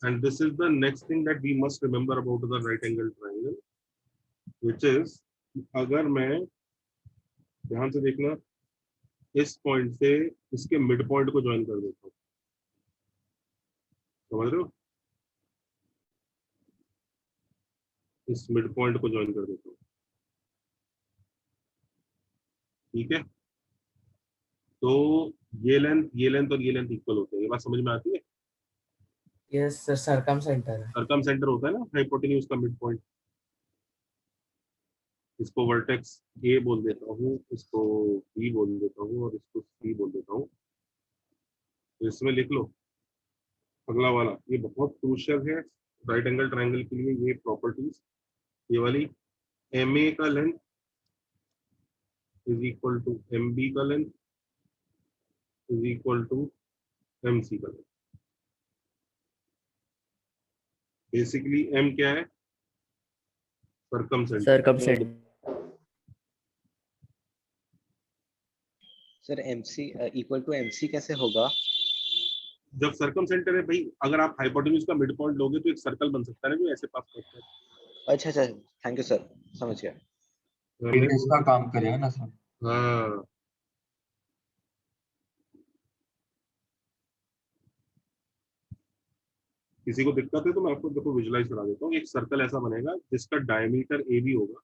And this is the next thing that we must remember about the right angle triangle, which is अगर मैं, ध्यान से देखना, इस पॉइंट से इसके मिड पॉइंट को ज्वाइन कर देता हूँ, समझ रहे हो? इस मिड पॉइंट को ज्वाइन कर देता हूँ, ठीक है? तो ये लेंथ और ये लेंथ इक्वल होते हैं, ये बात समझ में आती है? यस सर, सरकम सेंटर है। सर्कम सेंटर होता है ना हाइपोटेन्यूज का मिड पॉइंट। इसको वर्टेक्स ए बोल देता हूँ, इसको बी बोल देता हूँ, और इसको सी बोल देता हूँ। तो इसमें लिख लो अगला वाला, ये बहुत क्रूशियल है राइट एंगल ट्रायंगल के लिए, ये प्रॉपर्टीज, ये वाली, MA का length is equal to MB का length is equal to MC का लेंथ। बेसिकली M क्या है? Circumcentre. Circumcentre. Sir MC equal to MC कैसे होगा? जब सर्कम सेंटर है भाई, अगर आप हाइपोटेन्यूज का मिड पॉइंट लोगे तो एक सर्कल बन सकता है ना जो ऐसे पास करता है। अच्छा अच्छा, थैंक यू सर, समझ गया। रेडियस का काम करेगा ना सर। हाँ, किसी को दिक्कत है तो मैं आपको देखो विजुलाइज करा देता हूँ। एक सर्कल ऐसा बनेगा जिसका डायमीटर ए बी होगा,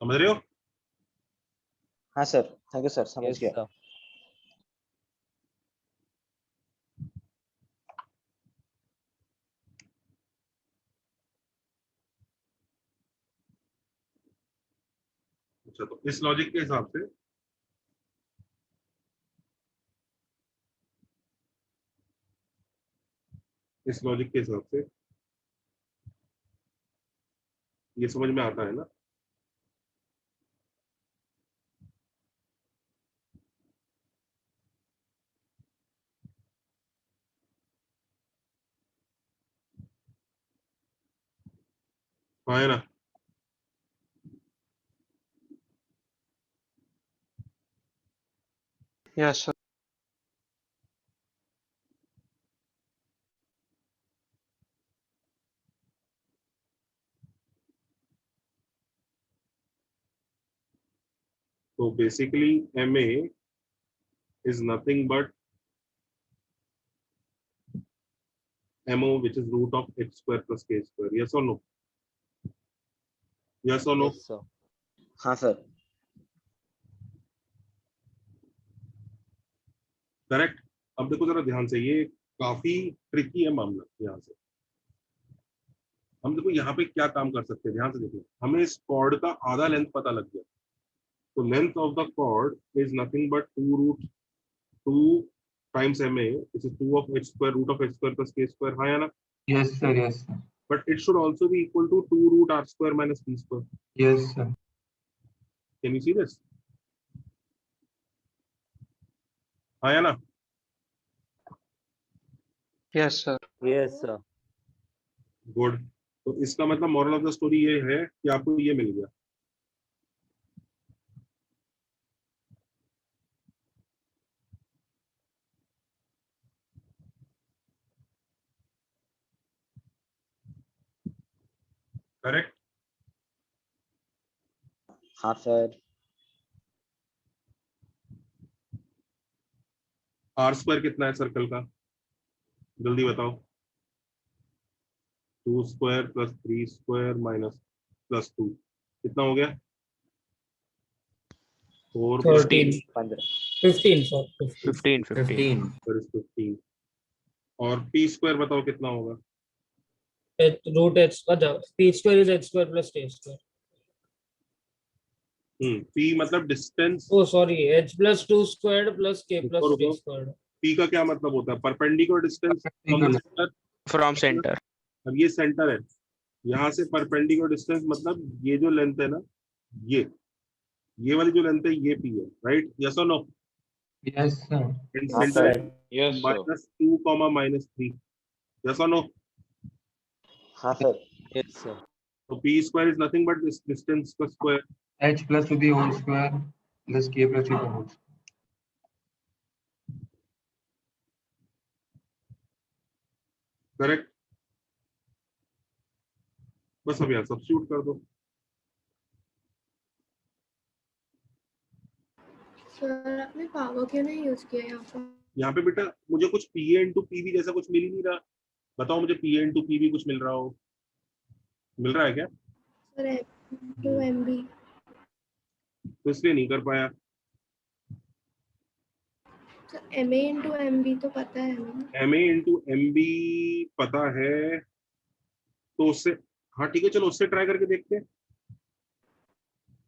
समझ रहे हो? हाँ सर, थैंक यू सर, समझ गया। अच्छा, तो इस लॉजिक के हिसाब से ये समझ में आता है ना? हाँ है ना? Yes, sir. तो basically MA is nothing but MO, which is root of x square plus k square. Yes or no? Yes or no? Yes sir. हाँ सर। करेक्ट। अब देखो जरा ध्यान से, ये काफी ट्रिकी है मामला। यहाँ से हम देखो यहाँ पे क्या काम कर सकते हैं, ध्यान से देखो। हमें इस कॉर्ड का आधा लेंथ पता लग गया, तो length of the chord is nothing but 2 times MA, which is 2 of h square root of h square plus k square. हाँ या ना? Yes sir, yes sir, But it should also be equal to 2 root r square minus p square. yes sir. Can you see this? हाँ या ना? Yes, sir. Yes sir. Good. तो इसका मतलब moral of the story ये है कि आपको ये मिल गया। करेक्ट। हाँ सर। आर स्क्वायर कितना है सर्कल का, जल्दी बताओ। 2 square plus 3 square minus plus 2 कितना हो गया? 4 प्लस 13 15। 15 सर 15 15 15 और पी स्क्वायर बताओ कितना होगा? रूट h अच्छा p square is h square plus k square. P मतलब distance. Oh sorry, h plus 2 squared plus k plus रुको 3 रुको, squared. पी का क्या मतलब होता है? Perpendicular distance from the centre. from center. अब ये सेंटर है, यहाँ से परपेंडिकुलर डिस्टेंस मतलब ये जो लेंथ है ना, ये वाली जो लेंथ है ये पी है, राइट? यस और नो? Yes sir. एंड हाँ centre sir. Yes sir. -2, -3। Yes और नो? हाँ सर। Yes sir. तो P square is nothing but this distance का square. H plus to the whole square plus k plus to the whole square. Correct. बस अब यहाँ substitute कर दो। Sir आपने पावर क्यों नहीं यूज किया यहाँ पर? यहाँ पे बेटा मुझे कुछ P A into P B जैसा कुछ मिल ही नहीं रहा। बताओ मुझे P A into P B कुछ मिल रहा हो? मिल रहा है क्या? Sir two MB। तो इसलिए नहीं कर पाया। सर MA into MB तो पता है ना? M A into M B पता है, तो उससे हाँ ठीक है, चलो उससे ट्राई करके देखते हैं।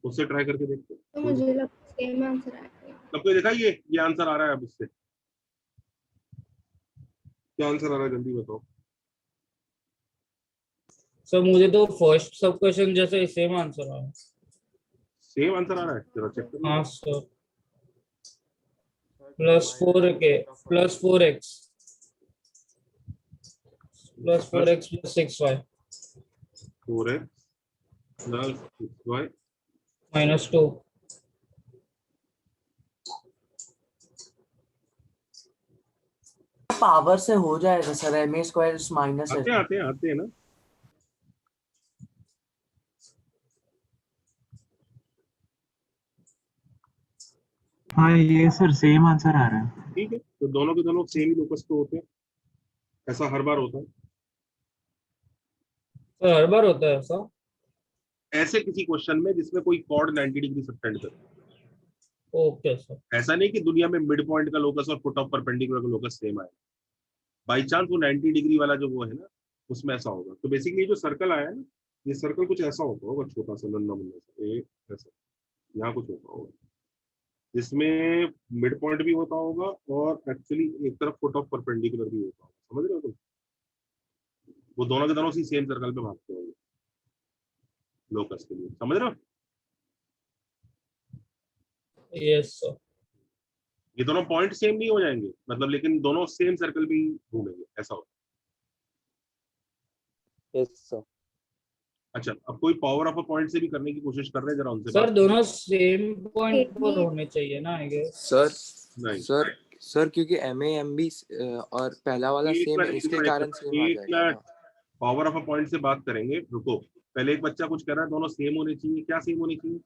उससे ट्राई करके देखते हैं। तो मुझे लगता है सेम आंसर आएगा। तब तो देखा ये आंसर आ रहा है। अब इससे क्या आंसर आ रहा है, जल्दी बताओ। सर मुझे तो फर्स्ट सब क्वेश्चन जैसे सेम आंसर आ रहा है। सेम आंसर आ रहा है, जरा चेक करो। हाँ sir, +4 x plus 6y 4x plus 6y -2। Power से हो जाएगा sir, M A square minus आते हैं ना। हाँ ये सर सेम आंसर आ रहा है। ठीक है, तो दोनों के दोनों सेम ही लोकस पे होते हैं, ऐसा हर बार होता है। सर हर बार होता है ऐसा? ऐसे किसी क्वेश्चन में जिसमें कोई कॉर्ड 90 डिग्री सबटेंड करे। Okay sir. ऐसा नहीं कि दुनिया में मिड पॉइंट का लोकस और फुट ऑफ परपेंडिकुलर का लोकस सेम आए, बाई चांस वो 90 डिग्री वाला जो वो है ना, उसमें ऐसा होगा। तो बेसिकली जो सर्कल आया है ना, ये सर्कल कुछ ऐसा होता होगा, छोटा सा नन्ना मुन्ना सा, एक ऐसा यहाँ कुछ होता होगा, जिसमें मिड पॉइंट भी होता होगा और एक्चुअली एक तरफ फुट ऑफ परपेंडिकुलर भी होता होगा। समझ रहे हो तुम? वो दोनों के दोनों उसी सेम सर्कल पे भागते होंगे लोकस के लिए। समझ रहे हो? Yes sir. ये दोनों पॉइंट सेम नहीं हो जाएंगे मतलब, लेकिन दोनों सेम सर्कल पे ही घूमेंगे, ऐसा होता यस सर। है। अच्छा, अब कोई पावर ऑफ अ पॉइंट से भी करने की कोशिश कर रहे हैं, जरा उनसे सर बात दोनों सेम पॉइंट पर होने चाहिए ना, आई गेस। सर नहीं, सर क्योंकि एम ए एम बी और पहला वाला एक सेम है, मिनट, इसके कारण सेम आ जाएगा ना। पावर ऑफ अ पॉइंट से बात करेंगे, रुको। पहले एक बच्चा कुछ कह रहा है दोनों सेम होने चाहिए, क्या सेम होने चाहिए?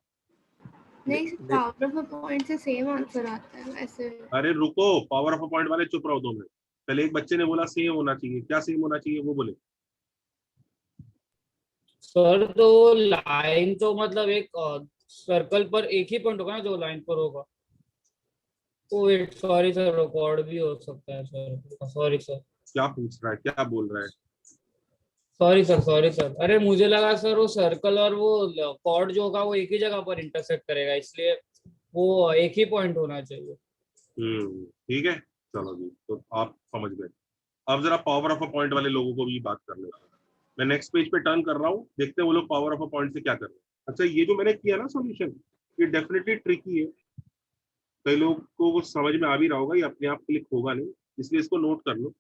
नहीं, पावर ऑफ अ पॉइंट से सेम आंसर आता है वैसे। अरे रुको, पावर ऑफ अ पॉइंट वाले चुप रहो 2 मिनट। पहले एक बच्चे ने बोला सेम होना चाहिए, क्या सेम होना चाहिए वो बोले। सर तो लाइन तो मतलब एक सर्कल पर एक ही पॉइंट होगा ना जो लाइन पर होगा। Oh wait, sorry sir, record भी हो सकता है सर, सॉरी सर। क्या पूछ रहा है, क्या बोल रहा है? Sorry sir. अरे मुझे लगा सर वो सर्कल और वो कॉर्ड जो होगा वो एक ही जगह पर इंटरसेक्ट करेगा, इसलिए वो एक ही पॉइंट होना चाहिए। ठीक है, चलो जी, तो आप समझ गए। अब जरा पावर ऑफ अ पॉइंट वाले लोगों को भी बात कर लेते हैं। मैं नेक्स्ट पेज पे टर्न कर रहा हूँ, देखते हैं वो लोग पावर ऑफ अ पॉइंट से क्या कर रहे हैं। अच्छा, ये जो मैंने किया ना सॉल्यूशन, ये डेफिनेटली ट्रिकी है। कई लोग को वो समझ में आ भी रहा होगा, ये अपने आप क्लिक होगा नहीं, इसलिए इसको नोट कर लो।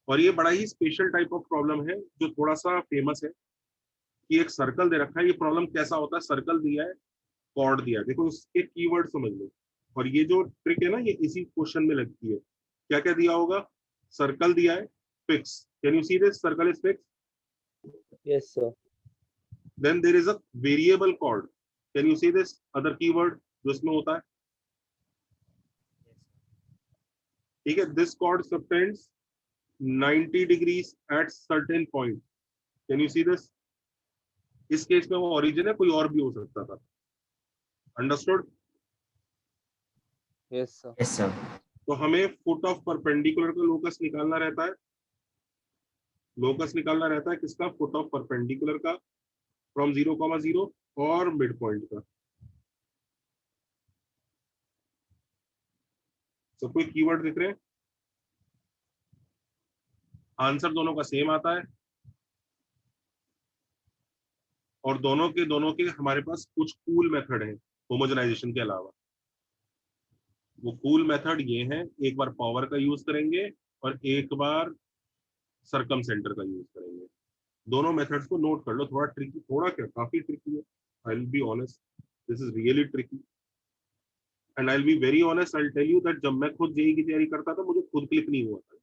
और ये बड़ा ही स्पेशल टाइप ऑफ प्रॉब्लम है जो थोड़ा सा फेमस है, कि एक सर्कल दे रखा है। ये प्रॉब्लम कैसा होता है, सर्कल दिया है, कॉर्ड दिया है, देखो इसके कीवर्ड समझ लो। और ये जो ट्रिक है ना, ये इसी क्वेश्चन में लगती है। क्या क्या दिया होगा? सर्कल दिया है, fix. Can you see this? Circle is fix. Yes sir. Then there is a variable chord. Can you see this other keyword जो इसमें होता है? ठीक है, this chord subtends 90 degrees at certain point. Can you see this? इस case में वो origin है, कोई और भी हो सकता था। Understood? Yes sir. Yes sir. तो हमें फुट ऑफ परपेंडिकुलर का लोकस निकालना रहता है। लोकस निकालना रहता है किसका? फुट ऑफ परपेंडिकुलर का, फ्रॉम 0,0 और मिड पॉइंट का। सब कोई कीवर्ड दिख रहे हैं? आंसर दोनों का सेम आता है, और दोनों के हमारे पास कुछ कूल मेथड है होमोजेनाइजेशन के अलावा। वो कूल मेथड ये है, एक बार पावर का यूज करेंगे और एक बार सरकम सेंटर का यूज करेंगे। दोनों मेथड्स को नोट कर लो। थोड़ा ट्रिकी, थोड़ा क्या, काफी ट्रिकी है। I will be honest, this is really tricky. And I will be very honest, I will tell you that जब मैं खुद जेईई की तैयारी करता था, मुझे खुद क्लिक नहीं हुआ था।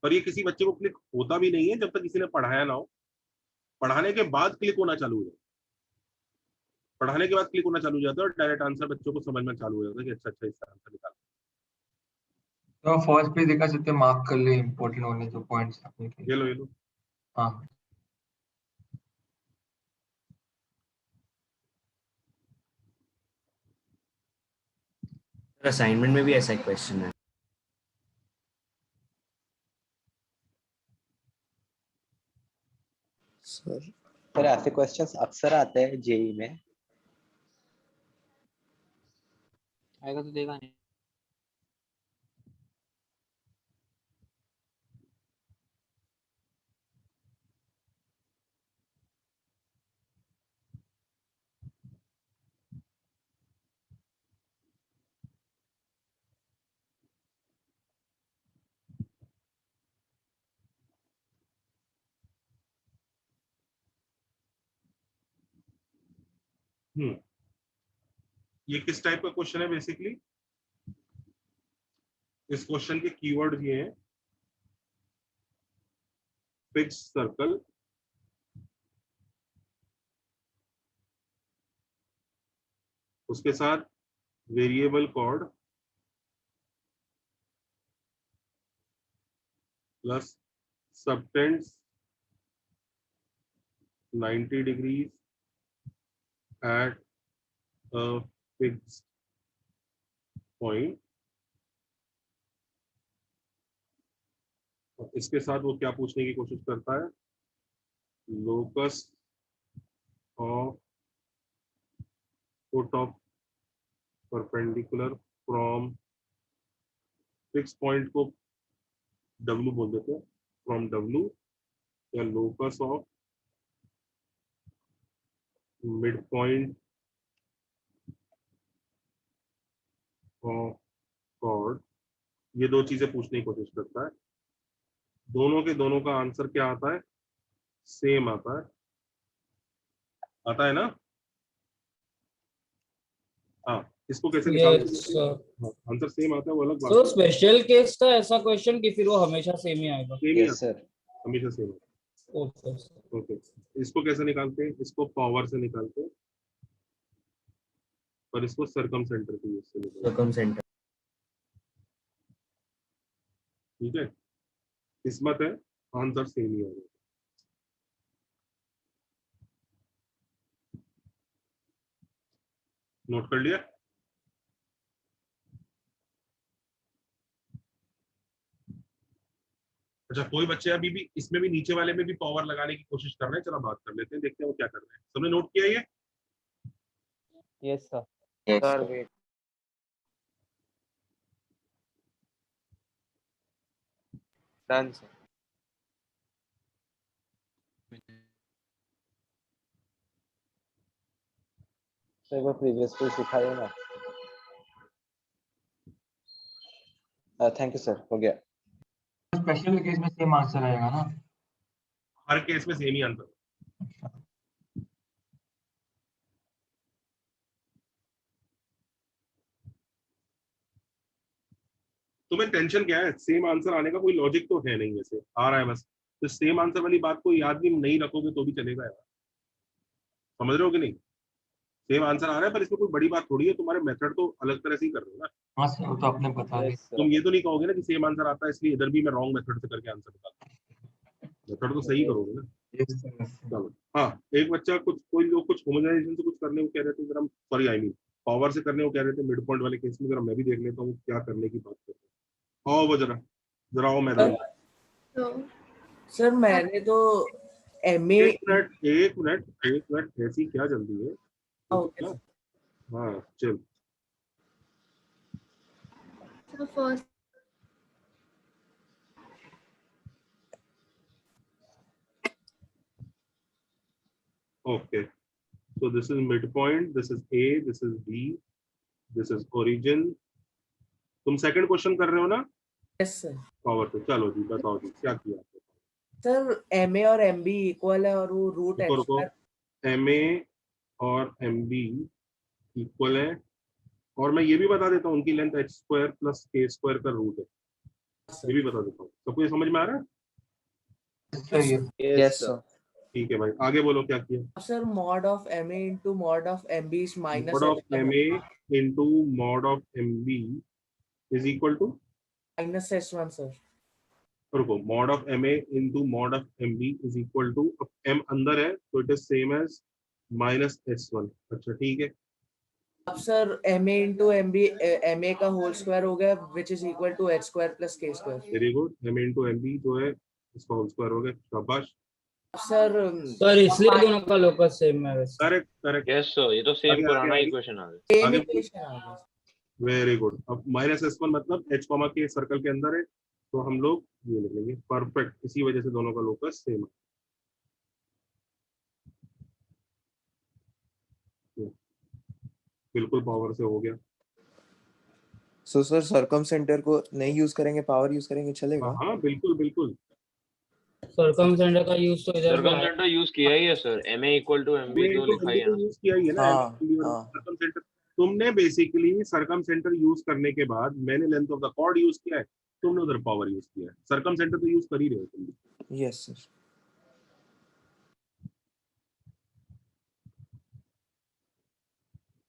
पर ये किसी बच्चे को क्लिक होता भी नहीं है जब तक किसी ने पढ़ाया ना हो। पढ़ाने के बाद क्लिक होना चालू हो जाए, पढ़ाने के बाद क्लिक होना चालू हो जाता है, और डायरेक्ट आंसर बच्चों को समझ में चालू हो जाता है कि अच्छा अच्छा इसका आंसर निकाल। तो फर्स्ट पेज दिखा सकते, मार्क कर ले इंपॉर्टेंट होने जो पॉइंट्स आपने किए। ये लो। हाँ असाइनमेंट में भी ऐसा ही क्वेश्चन है सर ऐसे क्वेश्चंस अक्सर आते हैं जेई में। आएगा तो देगा नहीं। ये किस टाइप का क्वेश्चन है बेसिकली? इस क्वेश्चन के कीवर्ड ये हैं फिक्स सर्कल, उसके साथ variable chord plus subtends 90 degrees at a fixed point। और इसके साथ वो क्या पूछने की कोशिश करता है? Locus of foot of perpendicular from fix point को W बोल देते हैं, फ्रॉम W, या locus of mid point of chord. ये दो चीजें पूछने की कोशिश करता है। दोनों के दोनों का आंसर क्या आता है? सेम आता है ना? हाँ, इसको कैसे निकालते हैं? आंसर सेम आता है, वो अलग बात तो है। स्पेशल केस का ऐसा क्वेश्चन कि फिर वो हमेशा सेम ही आएगा। सेम ही यस आता है, सर। हमेशा सेम। ओके ओके, इसको कैसे निकालते हैं? इसको पावर से निकालते हैं, और इसको सरकम सेंटर की यूज से निकालते हैं। Circum centre. ठीक है, किस्मत है, आंसर सेम ही आएगा। नोट कर लिया? अच्छा, कोई बच्चे अभी भी इसमें भी नीचे वाले में भी पावर लगाने की कोशिश कर रहे हैं? चलो बात कर लेते हैं, देखते हैं वो क्या कर रहे हैं। सबने नोट किया ये? Yes sir. Sir wait done sir. Sir वो प्रीवियस पेज दिखाइए ना। थैंक यू सर, हो गया। स्पेशल केस में सेम आंसर आएगा ना? हर केस में सेम ही आंसर। तुम्हें टेंशन क्या है? सेम आंसर आने का कोई लॉजिक तो है नहीं, वैसे आ रहा है बस। तो सेम आंसर वाली बात को याद भी नहीं रखोगे तो भी चलेगा यार, समझ रहे हो कि नहीं? सेम आंसर आ रहा है, पर इसमें कोई बड़ी बात थोड़ी है, तुम्हारे मेथड तो अलग तरह से ही कर रहे हो ना। हाँ सर, वो तो आपने बता दी। यस तुम सर। ये तो नहीं कहोगे ना कि सेम आंसर आता है इसलिए इधर भी मैं रॉन्ग मेथड से करके आंसर बताता हूँ। मेथड तो सही करोगे ना। Yes sir. चलो, हाँ, एक बच्चा कोई लोग कुछ होमोजेनाइजेशन से कुछ करने को कह रहे थे, जरा सॉरी आई मीन पावर से करने को कह रहे थे मिड पॉइंट वाले केस में। जरा मैं भी देख लेता हूँ क्या करने की बात कर रहे हैं। आओ वो जरा आओ मैदान। तो सर मैंने तो एमए एक मिनट, ऐसी क्या जल्दी है? ओके हाँ चल। First Okay, so this is midpoint, this is A, this is B, this is origin। तुम सेकंड क्वेश्चन कर रहे हो ना? Yes sir. पावर पे। चलो जी, बताओ जी क्या किया आपने? सर एमए और एमबी इक्वल है और वो रूट रुको, MA और MB इक्वल है, और मैं ये भी बता देता हूँ उनकी लेंथ h² + k² का रूट है, ये भी बता देता हूँ। सबको ये समझ में आ रहा है? यस सर ठीक है भाई, आगे बोलो क्या किया? Sir mod of MA into mod of MB is minus mod of MA into mod of MB is equal to minus S1 sir. रुको, mod of MA into mod of MB is equal to, अब M अंदर है तो it is same as -S1। अच्छा ठीक है, अब sir MA into MB MA का होल स्क्वायर हो गया which is equal to h² + k²। Very good. MA into MB जो है इसका होल स्क्वायर हो गया, शाबाश। सर इसलिए दोनों का लोकस सेम है वैसे। करेक्ट। यस सर, ये तो सेम आगे, पुराना आगे, इक्वेशन आ गया। आगे। Very good. अब -S1 मतलब h, के सर्कल के अंदर है, तो हम लोग ये लिख लेंगे। परफेक्ट, इसी वजह से दोनों का लोकस सेम है। बिल्कुल पावर से हो गया। सो सर सर्कम सेंटर को नहीं यूज करेंगे, पावर यूज करेंगे, चलेगा? हाँ बिल्कुल बिल्कुल। सरकम सेंटर का यूज तो इधर भी आया। सर्कमसेंटर यूज किया ही है sir, MA equal to MB तो लिखा ही है ना। यूज किया ही है ना हाँ हाँ सर्कम सेंटर। तुमने बेसिकली सर्कम सेंटर यूज करने के बाद मैंने length of the chord use किया है, तुमने उधर पावर यूज किया है। सर्कम सेंटर तो यूज कर ही रहे हो तुम भी। Yes sir.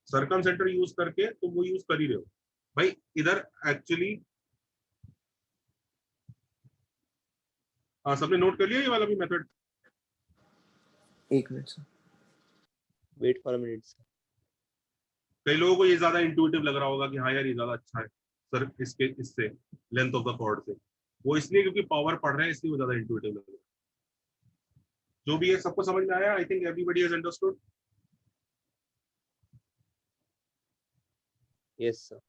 Circum centre use करके तुम वो यूज कर ही रहे हो भाई इधर एक्चुअली। हाँ, सबने नोट कर लिया ये वाला भी मेथड? एक minute sir. Wait for a minute. कई लोगों को ये ज्यादा इंट्यूटिव लग रहा होगा कि हाँ यार ये ज्यादा अच्छा है सर इसके इससे लेंथ ऑफ द कॉर्ड से। वो इसलिए क्योंकि पावर पढ़ रहे हैं इसलिए वो ज्यादा इंट्यूटिव लग रहा है। जो भी है सबको समझ में आया? I think everybody has understood. Yes sir.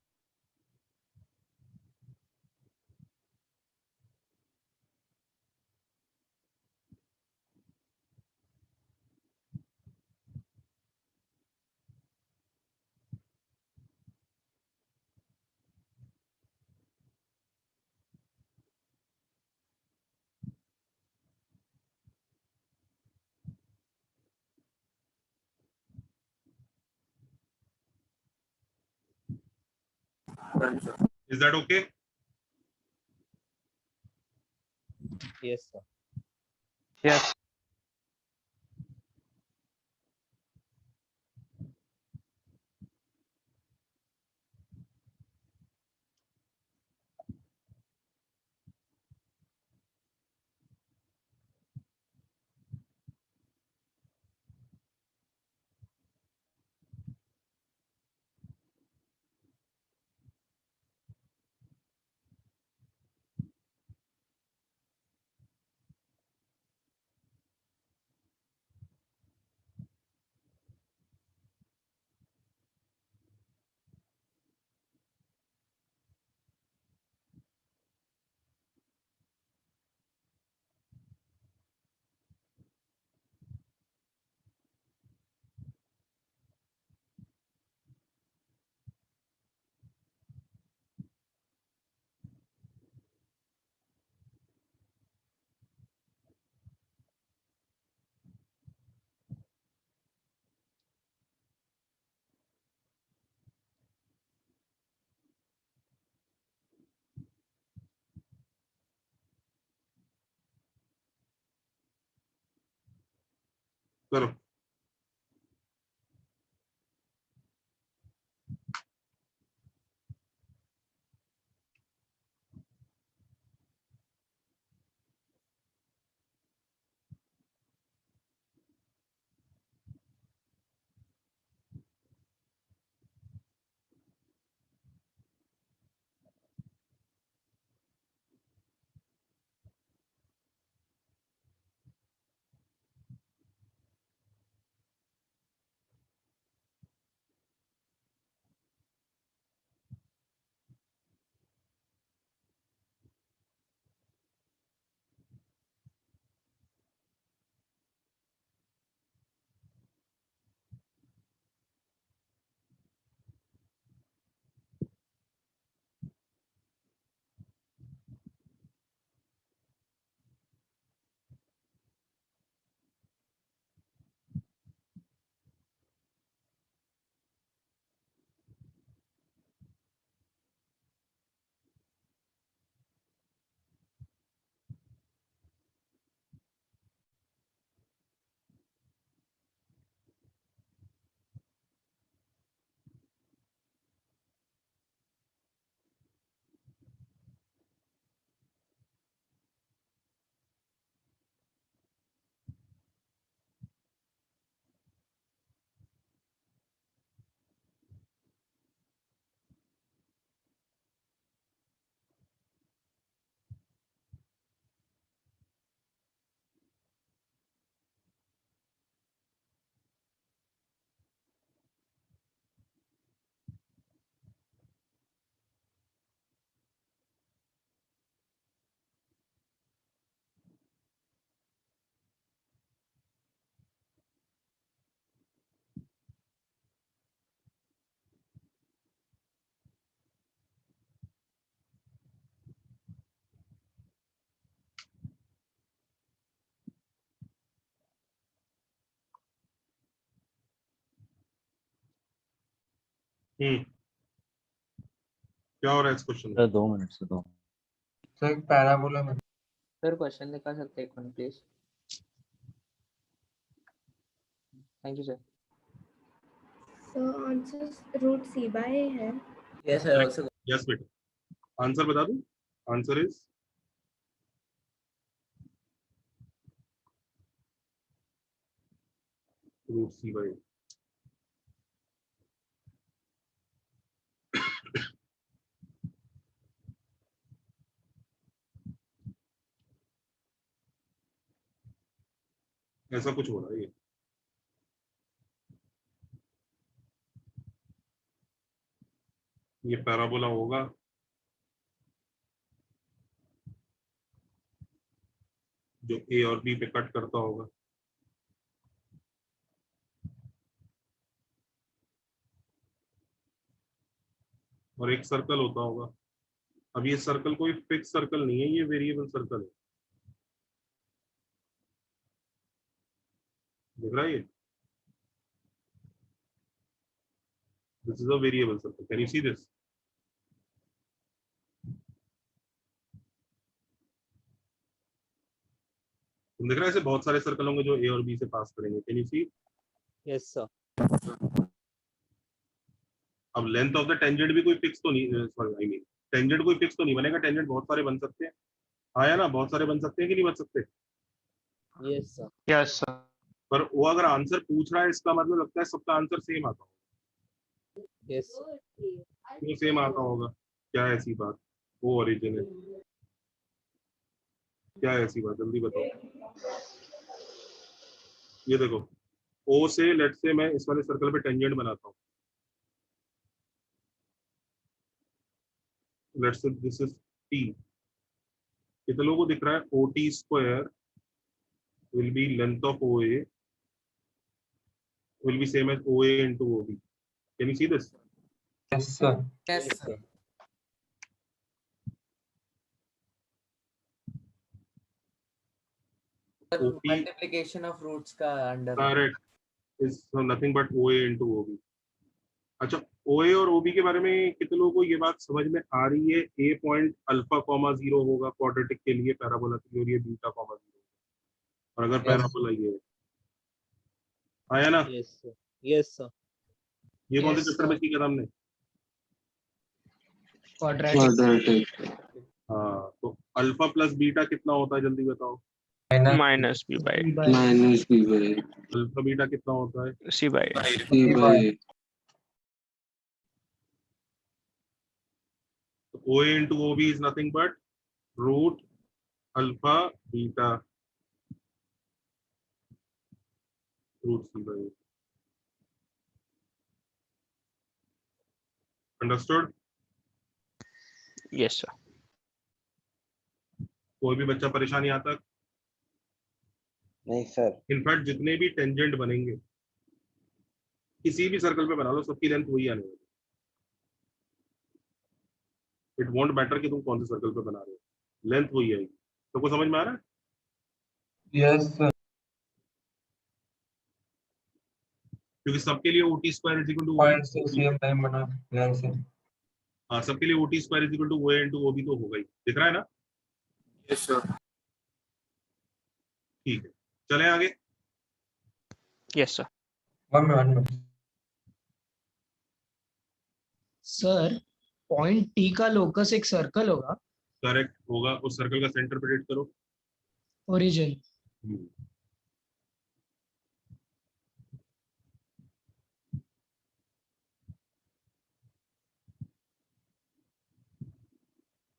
Is that okay? Yes sir. Yes. चलो क्या हो रहा है इस क्वेश्चन में? सर 2 मिनट से दो। सर एक पैराबोला में सर क्वेश्चन दिखा सकते हैं एक minute please? Thank you sir. So answer root c by a है. Yes, I also. यस बेटा, आंसर बता दूं? Answer is root C by. ऐसा कुछ हो रहा है ये पैराबोला होगा जो ए और बी पे कट करता होगा। और एक सर्कल होता होगा। अब ये सर्कल कोई फिक्स सर्कल नहीं है, ये वेरिएबल सर्कल है। दिख रहा है ये? This is a variable circle. Can you see this? तुम देख रहे हैं ऐसे बहुत सारे सर्कल होंगे जो ए और बी से पास करेंगे। Can you see? Yes sir. अब लेंथ ऑफ द टेंजेंट भी कोई फिक्स तो नहीं, सॉरी आई मीन टेंजेंट कोई फिक्स तो नहीं बनेगा। टेंजेंट बहुत सारे बन सकते हैं, हाँ या ना? बहुत सारे बन सकते हैं कि नहीं बन सकते? Yes sir. Yes sir. पर वो अगर आंसर पूछ रहा है इसका मतलब लगता है सबका आंसर सेम आता होगा। यस क्यों सेम आता होगा? क्या ऐसी बात? वो ओरिजिन है, क्या ऐसी बात? जल्दी बताओ। ये देखो, ओ से लेट से मैं इस वाले सर्कल पे टेंजेंट बनाता हूँ। Let's say this is T. कितने लोगों को दिख रहा है? O T square will be length of OA will be same as OA into OB. Can you see this? Yes sir. Yes, sir. OP Multiplication of roots का under. correct is nothing but OA into OB. अच्छा, OA और OB के बारे में कितने लोगों को ये बात समझ में आ रही है? A पॉइंट अल्फा कॉमा 0 होगा क्वाड्रेटिक के लिए पैराबोला के लिए, और ये बीटा कॉमा 0, और अगर पैराबोला ये है, आया ना? Yes sir. Yes sir. ये कौन से Yes, चैप्टर में sir. सीखा था हमने? Quadratic. हाँ, तो अल्फा प्लस बीटा कितना होता है जल्दी बताओ? Minus b by minus b by alpha beta कितना होता है? C by c by OA into OB is nothing but root alpha beta root C by A. Understood? Yes sir. कोई भी बच्चा परेशानी आता है? नहीं सर। इनफैक्ट जितने भी टेंजेंट बनेंगे किसी भी सर्कल पे बना लो, सबकी लेंथ वही आने वाली। इट वोंट मैटर कि तुम कौन से सर्कल पे बना रहे हो, लेंथ वही आएगी। सबको समझ में आ रहा है? Yes sir. क्योंकि सबके लिए OT square is equal to point से सेम टाइम बना ध्यान से। हाँ, सबके लिए OT square is equal to OA into OB तो होगा ही। दिख रहा है ना? Yes sir. ठीक है, चलें आगे। Yes sir. 1 minute. Sir point T का लोकस एक सर्कल होगा। करेक्ट होगा। उस सर्कल का सेंटर प्रेडिक्ट करो। ओरिजिन।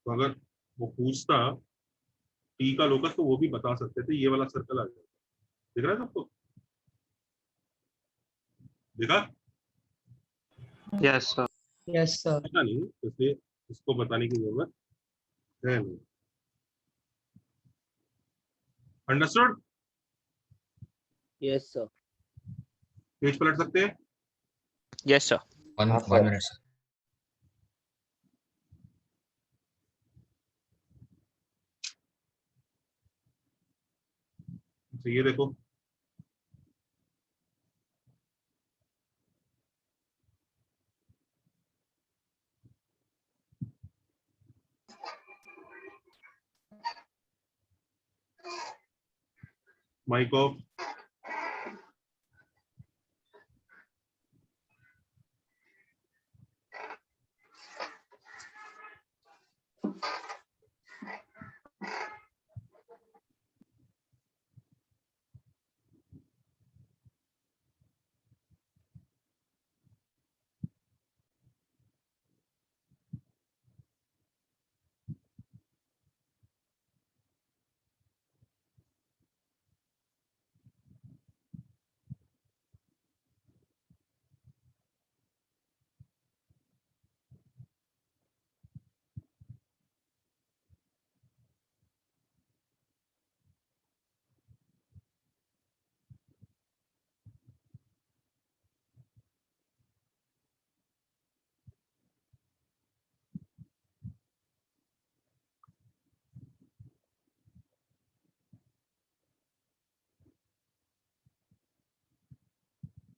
तो अगर वो पूछता टी का लोकस तो वो भी बता सकते थे, ये वाला सर्कल आ जाता। दिख रहा है सबको? देखा? Yes sir. Yes sir. पता नहीं, इसलिए इसको बताने की जरूरत है नहीं। अंडरस्टूड? Yes sir. पेज पलट सकते हैं? Yes sir. हाँ सर। तो ये देखो, माइक ऑफ।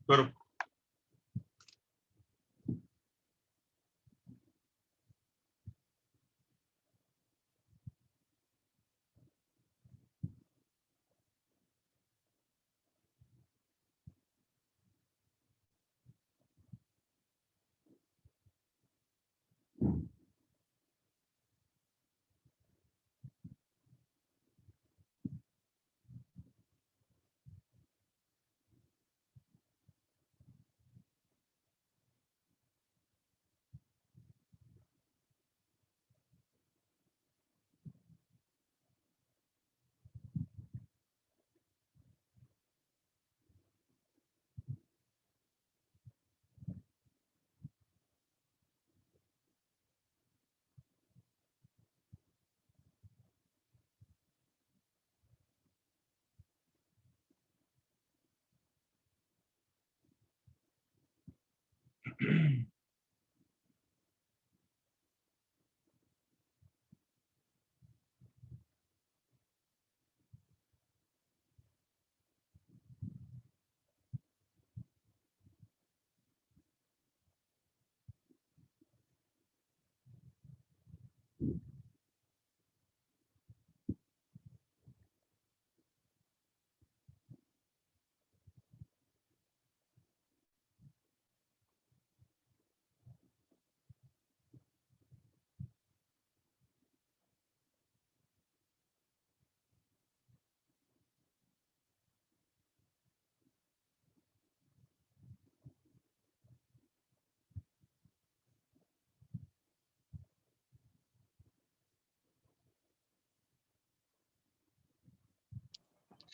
करो।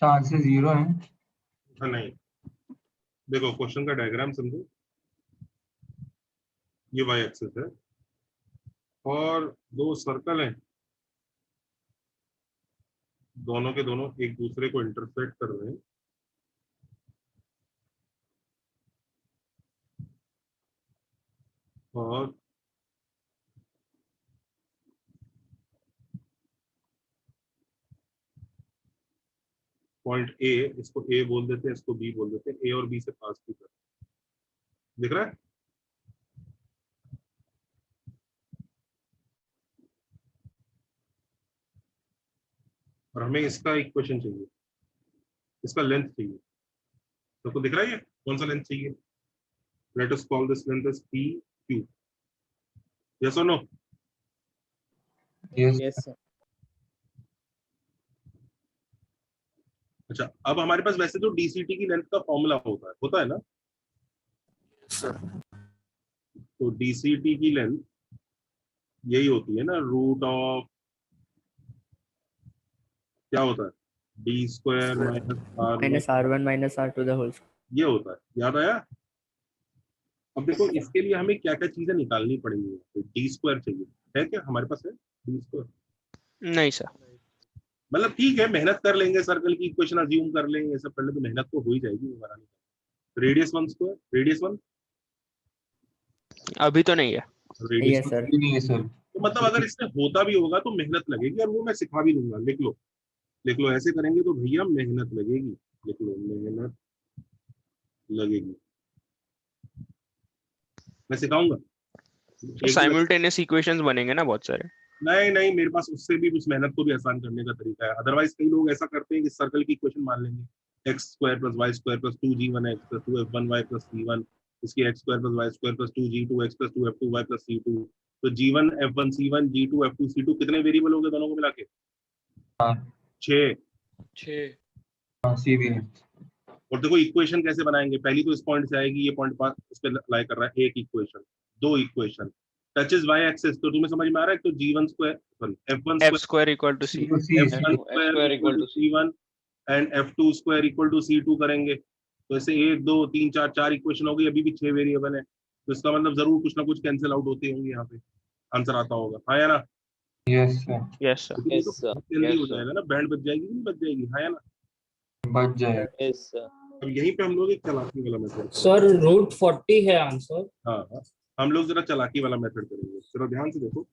आंसर 0 है। नहीं, देखो क्वेश्चन का डायग्राम समझो। ये वाई एक्सिस है और दो सर्कल हैं, दोनों के दोनों एक दूसरे को इंटरसेक्ट कर रहे हैं। और पॉइंट ए, इसको ए बोल देते हैं, इसको बी बोल देते हैं। ए और बी से पास भी कर, दिख रहा है? और हमें इसका इक्वेशन चाहिए, इसका लेंथ चाहिए। सबको दिख रहा है ये कौन सा लेंथ चाहिए? Let us call this length as P Q. Yes और नो? Yes sir. अच्छा, अब हमारे पास वैसे तो डीसीटी की लेंथ का फॉर्मूला होता है ना? सर तो डीसीटी की लेंथ यही होती है ना, रूट ऑफ क्या होता है, D square minus R1 minus R2 whole होल। ये होता है, याद आया? अब देखो इसके लिए हमें क्या क्या चीजें निकालनी पड़ेंगी। तो डी स्क्वायर चाहिए, है क्या हमारे पास? है डी स्क्वायर? नहीं सर। मतलब ठीक है, मेहनत कर लेंगे, सर्कल की इक्वेशन अज्यूम कर लेंगे, ये सब कर ले तो मेहनत तो हो ही जाएगी वो बनाने में। रेडियस 1 स्क्वायर, रेडियस 1 अभी तो नहीं है। Radius yes sir. नहीं है सर। तो मतलब अगर इसमें होता भी होगा तो मेहनत लगेगी, और वो मैं सिखा भी दूंगा। लिख लो, लिख लो, ऐसे करेंगे तो भैया मेहनत लगेगी। लिख लो, मेहनत लगेगी, मैं सिखाऊंगा। साइमल्टेनियस इक्वेशंस बनेंगे ना बहुत सारे। नहीं नहीं, मेरे पास उससे भी उस मेहनत को भी आसान करने का तरीका है। अदरवाइज कई लोग ऐसा करते हैं कि सर्कल की इक्वेशन मान लेंगे x square plus y square plus 2g1 x plus 2f1 y plus c1, इसकी x square plus y square plus 2g2 x plus 2f2 y plus c2। तो g1 f1 c1 g2 f2 c2 कितने variable हो गए दोनों को मिला के? हाँ 6। सी भी है। और देखो इक्वेशन कैसे बनाएंगे, पहली तो इस पॉइंट से आएगी, ये पॉइंट पास उस पर लाई कर रहा है, एक इक्वेशन, दो इक्वेशन, टचेस वाई एक्सिस, तो तुम्हें समझ में आ रहा है, तो g1 square sorry f1 square equal to C f1 square equal to c1 and f2 square equal to c2 करेंगे। तो ऐसे 1 2 3 4 4 इक्वेशन हो गई, अभी भी 6 वेरिएबल है, तो इसका मतलब जरूर कुछ ना कुछ कैंसिल आउट होते होंगे, यहाँ पे आंसर आता होगा, हाँ या ना? Yes sir. Yes sir. लेकिन ये तो बहुत जल्दी हो जाएगा ना, बैंड बच जाएगी कि नहीं बच जाएगी, हाँ या ना? बच जाएगा। Yes sir. अब यहीं पे हम लोग एक चालाकी वाला मेथड, सर रूट 40 है आंसर। हाँ हाँ, हम लोग जरा चालाकी वाला मेथड करेंगे, जरा ध्यान से देखो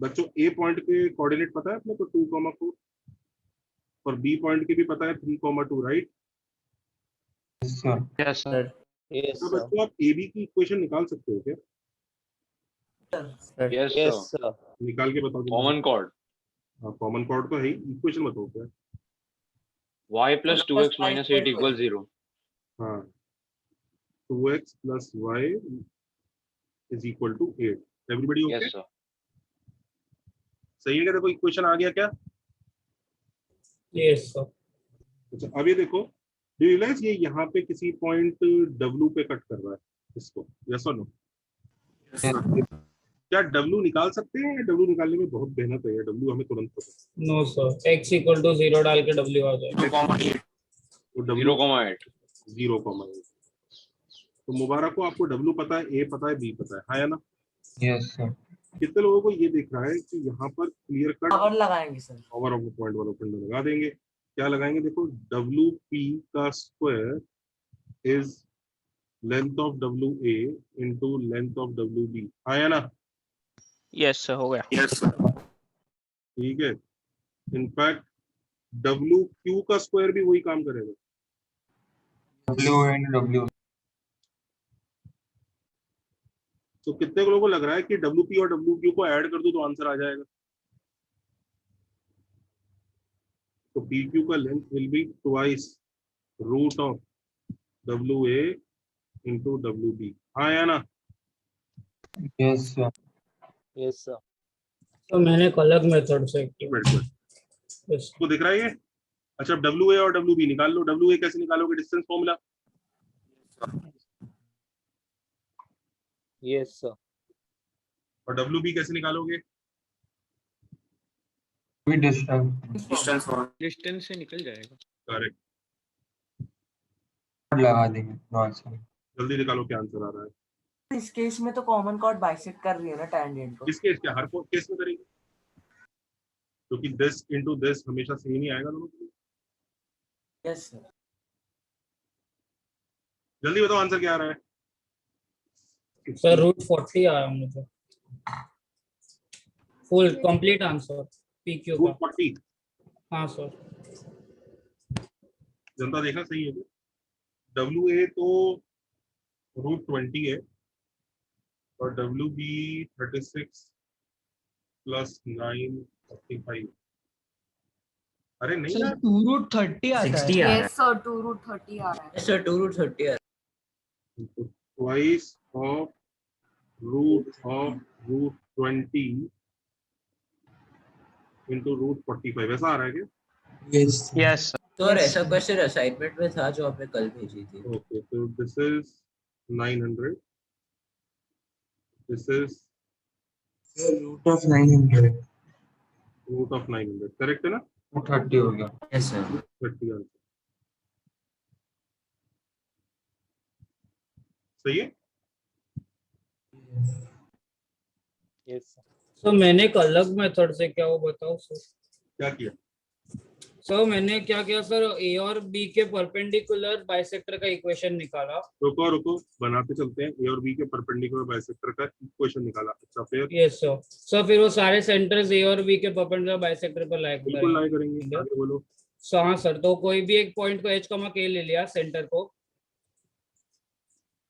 बच्चों। ए पॉइंट के कोऑर्डिनेट पता है अपने को 2,4, और बी पॉइंट के भी पता है 3,2, right? Yes sir. Yes sir. Yes तो सर। बच्चों आप ए बी की इक्वेशन निकाल सकते हो क्या? Yes yes sir. सर। निकाल के बताओ। कॉमन कॉर्ड हाँ कॉमन कॉर्ड तो है ही, इक्वेशन बताओ क्या? y plus 2x minus 8 equals 0. हाँ 2x plus y is equal to 8। Everybody okay? Yes sir. सही है क्या? देखो इक्वेशन आ गया क्या? Yes sir. अच्छा अब ये देखो, डू यू रियलाइज ये यहाँ पे किसी पॉइंट W पे कट कर रहा है इसको, यस और नो? क्या W निकाल सकते हैं, या W निकालने में बहुत मेहनत है, या W हमें तुरंत पता है? No sir, x equal to 0 डाल के w आ जाएगा। तो W 0,8. 0,8। तो मुबारक को, आपको W पता है, A पता है, B पता है, हाँ या ना? Yes sir. कितने लोगों को ये दिख रहा है कि यहाँ पर क्लियर कट पावर लगाएंगे सर। पावर ऑफ पॉइंट वाला पॉइंट लगा देंगे? क्या लगाएंगे? देखो WP का square is length of WA into length of WB, हाँ या ना? यस सर, हो गया। ठीक है, इनफैक्ट WQ का स्क्वायर भी वही काम करेगा। W and W। तो कितने लोगों को लग रहा है कि WP और WQ को ऐड कर दो तो आंसर आ जाएगा? तो PQ का length will be twice root of WA into WB, हाँ या ना? Yes sir. Yes sir. तो मैंने एक अलग मेथड से किया। यस को दिख रहा है ये? अच्छा अब WA और WB निकाल लो। WA कैसे निकालोगे? Distance formula. Yes sir. और WB कैसे निकालोगे? डिस्टेंस से निकल जाएगा। करेक्ट, लगा देंगे नो आंसर। जल्दी निकालो क्या आंसर आ रहा है। इस केस में तो कॉमन कॉर्ड बाइसेक्ट कर रही है ना टैंजेंट को। किस केस? क्या हर केस में करेंगे? क्योंकि दिस इनटू दिस हमेशा सेम ही आएगा दोनों के लिए। Yes sir. जल्दी बताओ आंसर क्या आ रहा है? सर रूट 40 आया मुझे, full complete answer PQ root का। 40। हाँ सर। जनता देखना सही है WA तो रूट 20 है, और WB 36 प्लस 9 45। अरे नहीं सर 2 रूट 30 आता है। 60 आ रहा है। यस सर 2 रूट 30 आ रहा है। सर 2 रूट 30 आ रहा twice of root 20 into root 45 ऐसा आ रहा है क्या? यस है। यस सर ऐसा क्वेश्चन असाइनमेंट में था जो आपने कल भेजी थी। ओके, तो this is 900, this is root of 900 root of 900, correct है ना? 30 हो गया। Yes sir. 30 आंसर सही है। Yes sir. सर मैंने एक अलग मेथड से क्या, वो बताओ सर। क्या किया? सर मैंने क्या किया सर, A और B के परपेंडिकुलर बाइसेक्टर का इक्वेशन निकाला। रुको रुको, बनाते चलते हैं। ए और बी के परपेंडिकुलर बाइसेक्टर का इक्वेशन निकाला। अच्छा फिर? Yes sir. सर फिर वो सारे सेंटर्स A और B के परपेंडिकुलर बाइसेक्टर पर लाइक बिल्कुल लाए करेंगे, आगे बोलो। हाँ सर, तो कोई भी एक पॉइंट को H, K ले लिया सेंटर को।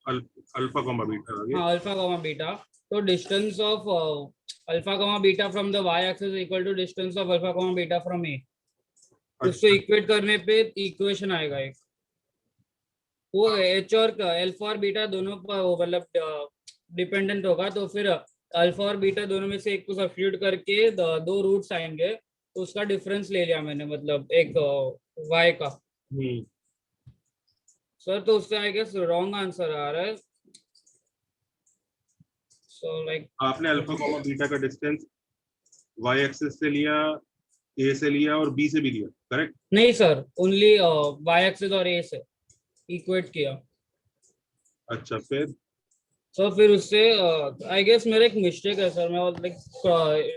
अल्फा कॉमा बीटा आगे। हाँ अल्फा, बीटा। तो distance of alpha comma beta from the y axis equal to distance of alpha comma beta from a, उसको इक्वेट करने पे इक्वेशन आएगा एक, वो एच और अल्फा और बीटा दोनों पर मतलब डिपेंडेंट होगा, तो फिर अल्फा और बीटा दोनों में से एक को सब्स्टिट्यूट करके दो रूट्स आएंगे, तो उसका डिफरेंस ले लिया मैंने, मतलब एक वाई का। सर तो उससे आई गेस रॉन्ग आंसर आ रहा है, सो लाइक आपने अल्फा कॉमा बीटा का डिस्टेंस वाई एक्सिस से लिया, ए से लिया और बी से भी लिया, करेक्ट? नहीं सर, ओनली वाई एक्सिस और ए से इक्वेट किया। अच्छा, फिर सो फिर उससे आई गेस मेरा एक मिस्टेक है सर, मैं लाइक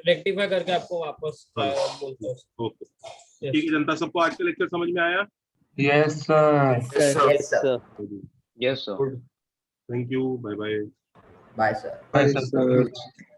रेक्टिफाई करके आपको वापस बोलता हूँ। ओके, ठीक है जनता, सबको आज का लेक्चर समझ में आया? Yes sir. Yes, sir. Yes, sir. Thank you, bye bye. Bye sir. Bye sir.